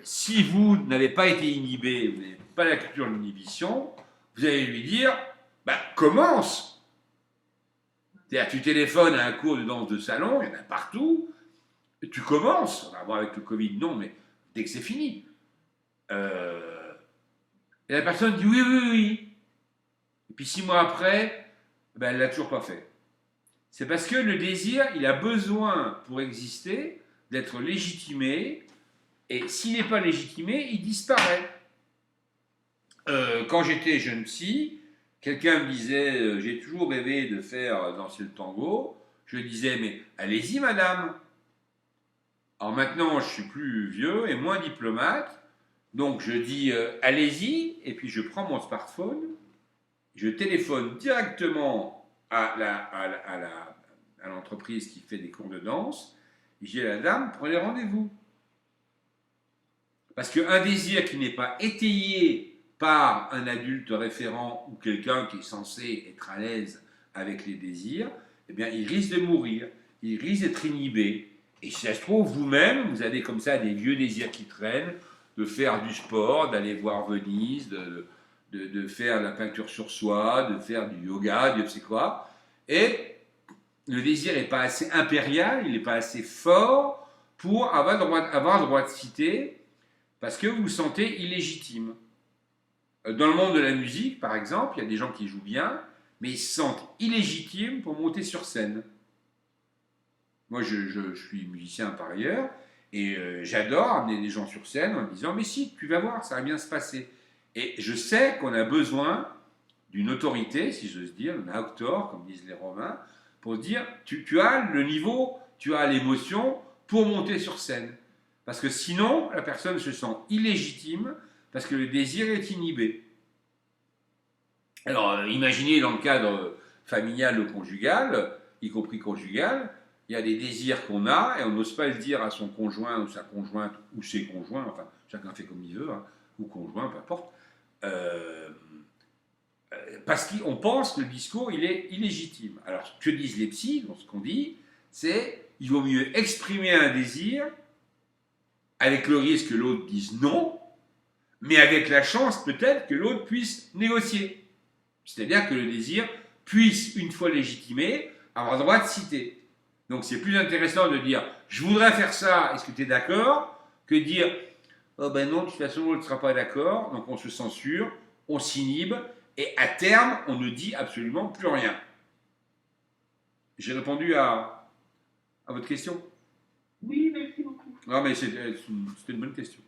si vous n'avez pas été inhibé, vous n'avez pas la culture de l'inhibition, vous allez lui dire bah, commence. C'est-à-dire, tu téléphones à un cours de danse de salon, il y en a partout, et tu commences. On va voir avec le Covid, non, mais dès que c'est fini. Et la personne dit oui, oui, oui. Et puis 6 mois après, ben, elle ne l'a toujours pas fait. C'est parce que le désir, il a besoin, pour exister, d'être légitimé. Et s'il n'est pas légitimé, il disparaît. Quand j'étais jeune psy, quelqu'un me disait j'ai toujours rêvé de faire danser le tango. Je disais mais allez-y madame. Alors maintenant je suis plus vieux et moins diplomate, donc je dis allez-y et puis je prends mon smartphone, je téléphone directement à l'entreprise qui fait des cours de danse. Et je dis à la dame prenez rendez-vous. Parce qu'un désir qui n'est pas étayé par un adulte référent ou quelqu'un qui est censé être à l'aise avec les désirs, eh bien, il risque de mourir, il risque d'être inhibé. Et si ça se trouve, vous-même, vous avez comme ça des vieux désirs qui traînent, de faire du sport, d'aller voir Venise, de faire de la peinture sur soi, de faire du yoga, Dieu sait quoi. Et le désir n'est pas assez impérial, il n'est pas assez fort pour avoir droit de citer, parce que vous vous sentez illégitime. Dans le monde de la musique, par exemple, il y a des gens qui jouent bien, mais ils se sentent illégitimes pour monter sur scène. Moi, je suis musicien par ailleurs, et j'adore amener des gens sur scène en me disant « Mais si, tu vas voir, ça va bien se passer ». Et je sais qu'on a besoin d'une autorité, si j'ose dire, d'un auctor, comme disent les Romains, pour dire « Tu as le niveau, tu as l'émotion pour monter sur scène ». Parce que sinon, la personne se sent illégitime parce que le désir est inhibé. Alors, imaginez dans le cadre familial ou conjugal, y compris conjugal, il y a des désirs qu'on a et on n'ose pas le dire à son conjoint ou sa conjointe ou ses conjoints, enfin, chacun fait comme il veut, hein, ou conjoint, peu importe, euh, parce qu'on pense que le discours, il est illégitime. Alors, ce que disent les psys, ce qu'on dit, c'est il vaut mieux exprimer un désir avec le risque que l'autre dise non, mais avec la chance peut-être que l'autre puisse négocier. C'est-à-dire que le désir puisse, une fois légitimé, avoir le droit de citer. Donc c'est plus intéressant de dire je voudrais faire ça, est-ce que tu es d'accord, que de dire oh ben non, de toute façon l'autre ne sera pas d'accord, donc on se censure, on s'inhibe, et à terme, on ne dit absolument plus rien. J'ai répondu à votre question? Oui, merci beaucoup. Non, mais c'était une bonne question.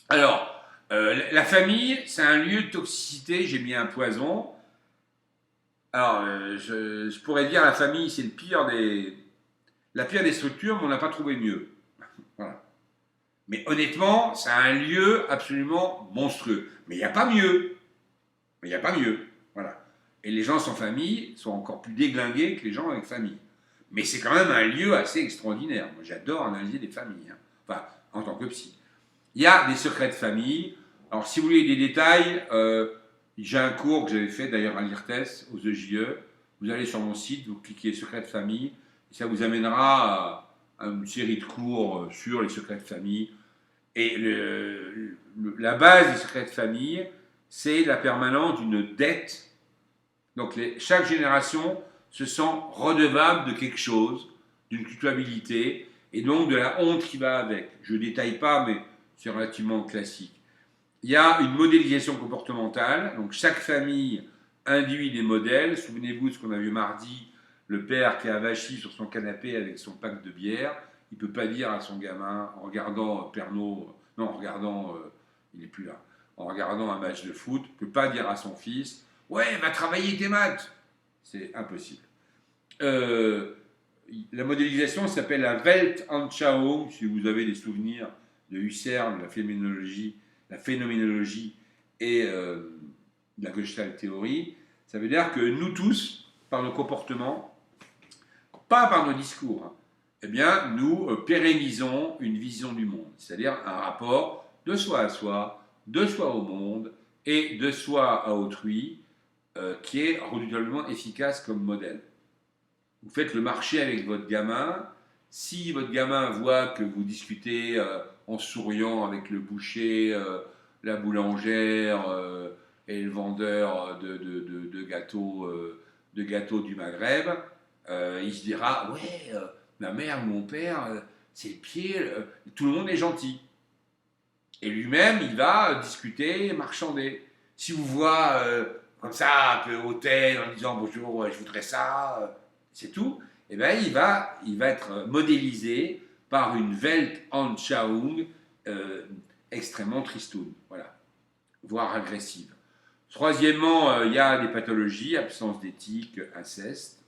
Alors, la famille, c'est un lieu de toxicité, j'ai mis un poison. Alors, je pourrais dire la famille, c'est la pire des structures, mais on n'a pas trouvé mieux. Voilà. Mais honnêtement, c'est un lieu absolument monstrueux. Mais il n'y a pas mieux. Mais il n'y a pas mieux. Voilà. Et les gens sans famille sont encore plus déglingués que les gens avec famille. Mais c'est quand même un lieu assez extraordinaire. Moi, j'adore analyser des familles. Hein. Enfin, en tant que psy. Il y a des secrets de famille. Alors, si vous voulez des détails, j'ai un cours que j'avais fait d'ailleurs à l'IRTES, aux EJE. Vous allez sur mon site, vous cliquez secrets de famille. Et ça vous amènera à une série de cours sur les secrets de famille. Et la base des secrets de famille, c'est la permanence d'une dette. Donc chaque génération se sent redevable de quelque chose, d'une culpabilité, et donc de la honte qui va avec. Je ne détaille pas, mais c'est relativement classique. Il y a une modélisation comportementale, donc chaque famille induit des modèles. Souvenez-vous de ce qu'on a vu mardi, le père qui est avachi sur son canapé avec son pack de bière. Il ne peut pas dire à son gamin, en regardant Pernod, non, en regardant, il n'est plus là, en regardant un match de foot, il ne peut pas dire à son fils, ouais, va travailler tes maths. C'est impossible. La modélisation s'appelle la Weltanschauung, si vous avez des souvenirs de Husserl, la phénoménologie et la Gestalt théorie. Ça veut dire que nous tous, par nos comportements, pas par nos discours, hein, eh bien, nous pérennisons une vision du monde, c'est-à-dire un rapport de soi à soi, de soi au monde et de soi à autrui, qui est redoutablement efficace comme modèle. Vous faites le marché avec votre gamin. Si votre gamin voit que vous discutez en souriant avec le boucher, la boulangère et le vendeur de gâteaux du Maghreb, il se dira ouais, ma mère ou mon père, c'est le pied, tout le monde est gentil. Et lui-même, il va discuter, marchander. Si vous voit comme ça, un peu hôtel, en disant bonjour, je voudrais ça, c'est tout, eh bien, il va être modélisé par une Weltanschauung extrêmement tristoune, voilà, voire agressive. Troisièmement, il y a des pathologies, absence d'éthique, inceste.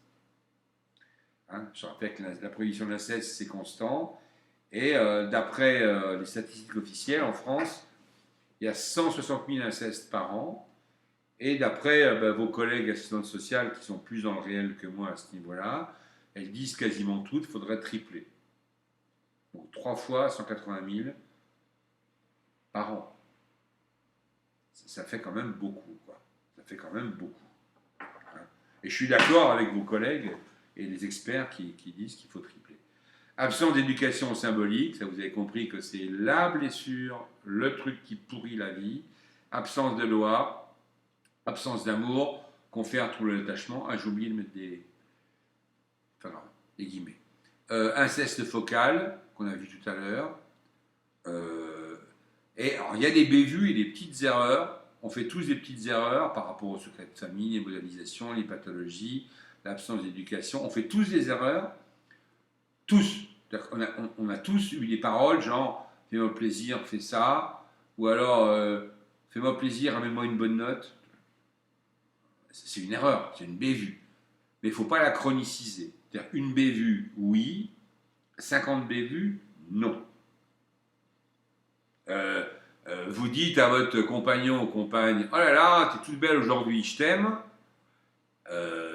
Hein, je rappelle que la prohibition de l'inceste, c'est constant. Et d'après les statistiques officielles, en France, il y a 160 000 incestes par an. Et d'après vos collègues assistantes sociales qui sont plus dans le réel que moi à ce niveau-là, elles disent quasiment toutes qu'il faudrait tripler. Donc 3 fois 180 000 par an. Ça fait quand même beaucoup, quoi. Ça fait quand même beaucoup. Hein. Et je suis d'accord avec vos collègues et les experts qui disent qu'il faut tripler. Absence d'éducation symbolique, ça vous avez compris que c'est la blessure, le truc qui pourrit la vie. Absence de loi, absence d'amour, confère tout l'attachement. Ah, j'ai oublié de mettre des guillemets. Inceste focal, qu'on a vu tout à l'heure. Et alors, il y a des bévues et des petites erreurs. On fait tous des petites erreurs par rapport au secret de famille, les modélisations, les pathologies, l'absence d'éducation. On fait tous des erreurs. Tous. On a tous eu des paroles genre fais-moi plaisir, fais ça. Ou alors fais-moi plaisir, ramène-moi une bonne note. C'est une erreur, c'est une bévue. Mais il ne faut pas la chroniciser. C'est-à-dire une bévue, oui. 50 bévues, non. Vous dites à votre compagnon ou compagne, oh là là, t'es toute belle aujourd'hui, je t'aime,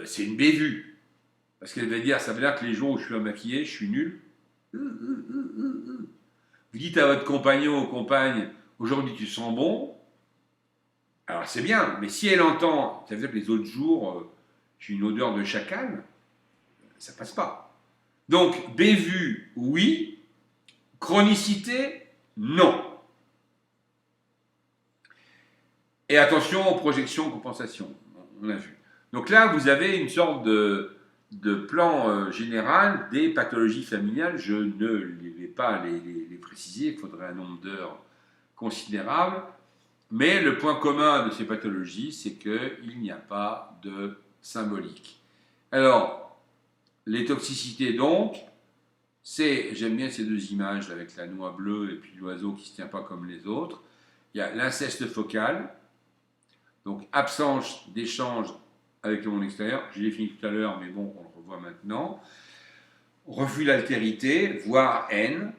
c'est une bévue. Parce qu'elle va dire, ça veut dire que les jours où je suis maquillée, je suis nul. Vous dites à votre compagnon ou compagne, aujourd'hui tu sens bon, alors c'est bien, mais si elle entend, ça veut dire que les autres jours, j'ai une odeur de chacal, ça passe pas. Donc, bévue, oui, chronicité, non. Et attention aux projections, compensations, on a vu. Donc là, vous avez une sorte de plan général des pathologies familiales. Je ne vais pas les préciser, il faudrait un nombre d'heures considérable. Mais le point commun de ces pathologies, c'est qu'il n'y a pas de symbolique. Alors, les toxicités donc, j'aime bien ces deux images avec la noix bleue et puis l'oiseau qui ne se tient pas comme les autres. Il y a l'inceste focal, donc absence d'échange avec le monde extérieur. Je l'ai fini tout à l'heure, mais bon, on le revoit maintenant. Refus d'altérité, voire haine,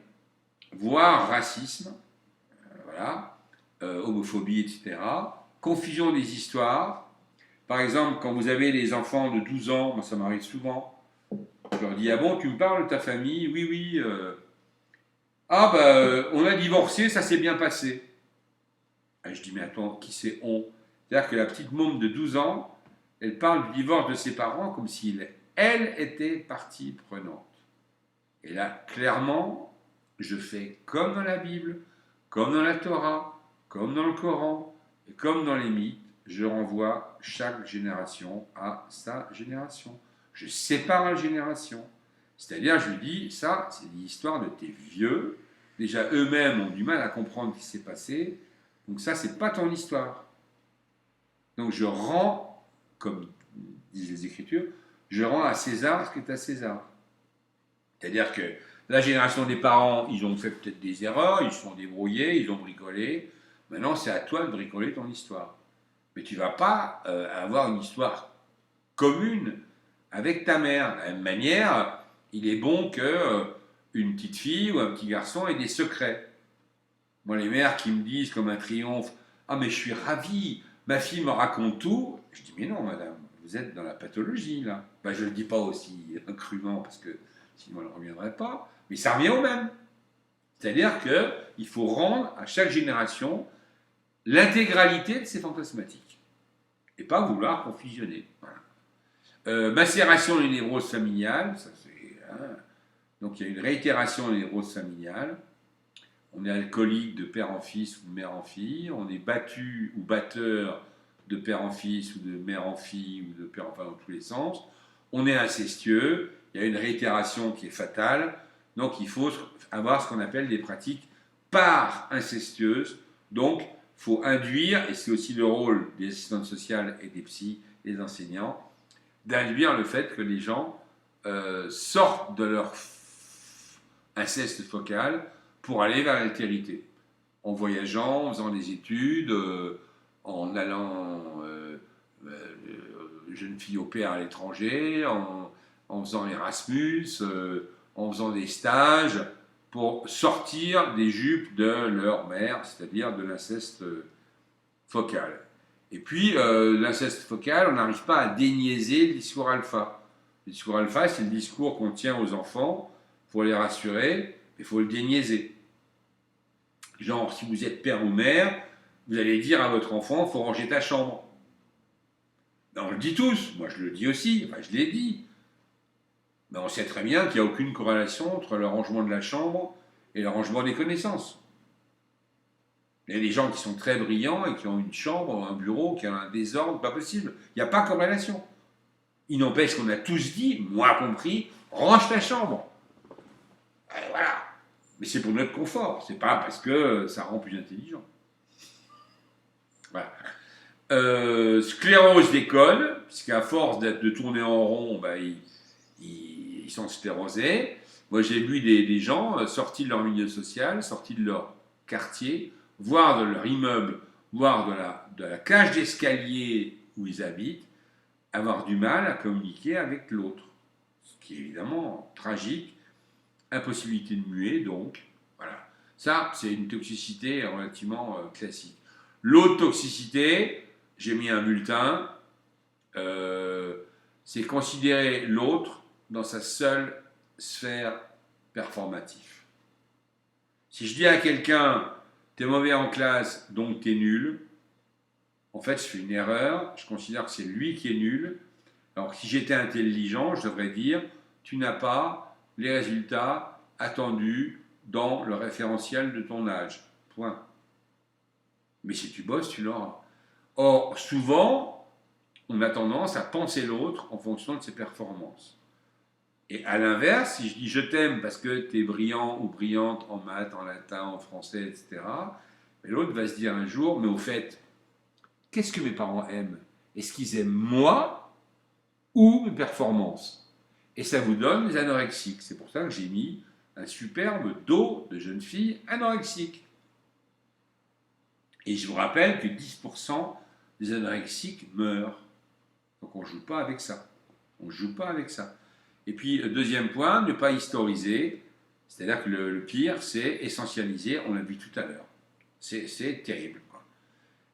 voire racisme, voilà, homophobie, etc. Confusion des histoires. Par exemple, quand vous avez les enfants de 12 ans, moi ça m'arrive souvent, je leur dis, ah bon, tu me parles de ta famille? Oui, oui. Ah bah, on a divorcé, ça s'est bien passé. Ah, je dis, mais attends, qui c'est on? C'est-à-dire que la petite môme de 12 ans, elle parle du divorce de ses parents comme si elle était partie prenante. Et là, clairement, je fais comme dans la Bible, comme dans la Torah, comme dans le Coran, et comme dans les mythes, je renvoie chaque génération à sa génération. Je sépare la génération. C'est-à-dire, je lui dis, ça, c'est l'histoire de tes vieux. Déjà, eux-mêmes ont du mal à comprendre ce qui s'est passé. Donc ça, c'est pas ton histoire. Donc je rends, comme disent les Écritures, je rends à César ce qui est à César. C'est-à-dire que la génération des parents, ils ont fait peut-être des erreurs, ils se sont débrouillés, ils ont bricolé. Maintenant, c'est à toi de bricoler ton histoire. Mais tu ne vas pas avoir une histoire commune avec ta mère. De la même manière, il est bon que une petite fille ou un petit garçon ait des secrets. Moi, les mères qui me disent comme un triomphe, ah mais je suis ravi, ma fille me raconte tout. Je dis, mais non, madame, vous êtes dans la pathologie, là. Ben, je ne le dis pas aussi crûment, parce que sinon elle ne reviendrait pas, mais ça revient au même. C'est-à-dire qu'il faut rendre à chaque génération l'intégralité de ses fantasmatiques, et pas vouloir confusionner. Voilà. Macération des névroses familiales, ça c'est, hein, donc il y a une réitération des névroses familiales. On est alcoolique de père en fils ou de mère en fille, on est battu ou batteur de père en fils ou de mère en fille ou de père en fille dans tous les sens, on est incestueux, il y a une réitération qui est fatale, donc il faut avoir ce qu'on appelle des pratiques par incestueuses, donc il faut induire, et c'est aussi le rôle des assistantes sociales et des psys, des enseignants, d'induire le fait que les gens sortent de leur inceste focal pour aller vers l'altérité, en voyageant, en faisant des études, en allant jeune fille au pair à l'étranger, en faisant Erasmus, en faisant des stages, pour sortir des jupes de leur mère, c'est-à-dire de l'inceste focal. Et puis, l'inceste focal, on n'arrive pas à déniaiser le discours alpha. Le discours alpha, c'est le discours qu'on tient aux enfants pour les rassurer, il faut le déniaiser. Genre, si vous êtes père ou mère, vous allez dire à votre enfant, il faut ranger ta chambre. Ben, on le dit tous, moi je le dis aussi, enfin je l'ai dit. Mais on sait très bien qu'il n'y a aucune corrélation entre le rangement de la chambre et le rangement des connaissances. Il y a des gens qui sont très brillants et qui ont une chambre, un bureau, qui a un désordre, pas possible. Il n'y a pas de corrélation. Il n'empêche qu'on a tous dit, moi compris, range ta chambre. Et voilà. Mais c'est pour notre confort, c'est pas parce que ça rend plus intelligent. Voilà. Sclérose des cônes, puisqu'à force de tourner en rond, bah, ils sont sclérosés. Moi, j'ai vu des gens sortis de leur milieu social, sortis de leur quartier, voire de leur immeuble, voire de la cage d'escalier où ils habitent, avoir du mal à communiquer avec l'autre. Ce qui est évidemment tragique. Impossibilité de muer, donc, voilà. Ça, c'est une toxicité relativement classique. L'autre toxicité, j'ai mis un bulletin, c'est considérer l'autre dans sa seule sphère performative. Si je dis à quelqu'un, t'es mauvais en classe, donc t'es nul, en fait, je fais une erreur, je considère que c'est lui qui est nul. Alors, si j'étais intelligent, je devrais dire, tu n'as pas les résultats attendus dans le référentiel de ton âge. Point. Mais si tu bosses, tu l'auras. Or, souvent, on a tendance à penser l'autre en fonction de ses performances. Et à l'inverse, si je dis je t'aime parce que tu es brillant ou brillante en maths, en latin, en français, etc., l'autre va se dire un jour, mais au fait, qu'est-ce que mes parents aiment? Est-ce qu'ils aiment moi ou mes performances? Et ça vous donne les anorexiques. C'est pour ça que j'ai mis un superbe dos de jeune fille anorexique. Et je vous rappelle que 10% des anorexiques meurent. Donc on ne joue pas avec ça. On ne joue pas avec ça. Et puis, deuxième point, ne pas historiser. C'est-à-dire que le pire, c'est essentialiser. On l'a vu tout à l'heure. C'est terrible.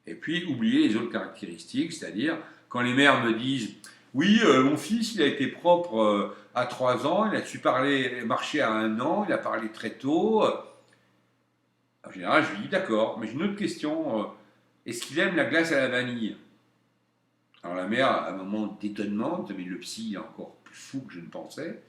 Et puis, oublier les autres caractéristiques. C'est-à-dire, quand les mères me disent « Oui, mon fils, il a été propre à 3 ans, il a su marcher à 1 an, il a parlé très tôt. » En général, je lui dis « D'accord, mais j'ai une autre question. Est-ce qu'il aime la glace à la vanille ?» Alors la mère, à un moment d'étonnement, mais le psy est encore plus fou que je ne pensais.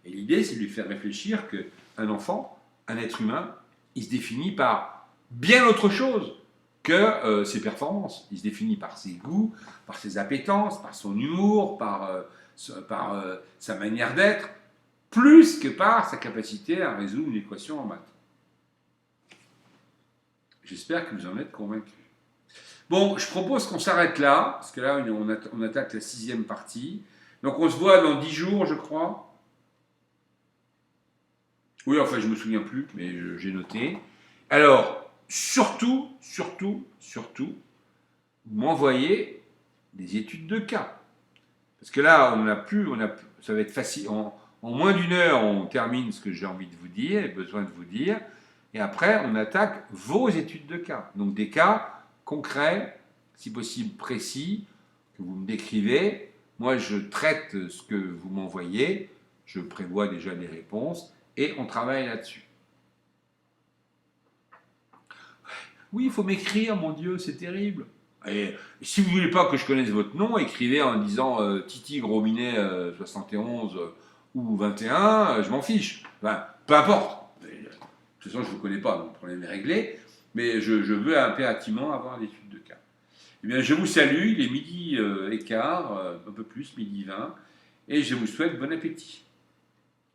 Et l'idée, c'est de lui faire réfléchir qu'un enfant, un être humain, il se définit par bien autre chose que ses performances. Il se définit par ses goûts, par ses appétences, par son humour, par sa manière d'être, plus que par sa capacité à résoudre une équation en maths. J'espère que vous en êtes convaincus. Bon, je propose qu'on s'arrête là, parce que là, on attaque la 6e partie. Donc, on se voit dans 10 jours, je crois. Oui, enfin, je ne me souviens plus, mais j'ai noté. Alors, surtout, vous m'envoyez des études de cas. Parce que là, ça va être facile. En moins d'1 heure, on termine ce que j'ai envie de vous dire, et besoin de vous dire. Et après, on attaque vos études de cas. Donc, des cas concret, si possible précis, que vous me décrivez. Moi, je traite ce que vous m'envoyez, je prévois déjà des réponses, et on travaille là-dessus. Oui, il faut m'écrire, mon Dieu, c'est terrible. Et si vous ne voulez pas que je connaisse votre nom, écrivez en disant Titi Grominet 71 ou 21, je m'en fiche. Enfin, peu importe. De toute façon, je ne vous connais pas, donc le problème est réglé. Mais je veux impérativement avoir l'étude de cas. Eh bien, je vous salue, il est midi et quart, un peu plus, midi 20, et je vous souhaite bon appétit.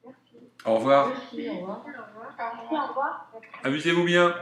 Merci. Au revoir. Merci, au revoir. Au revoir. Amusez-vous bien.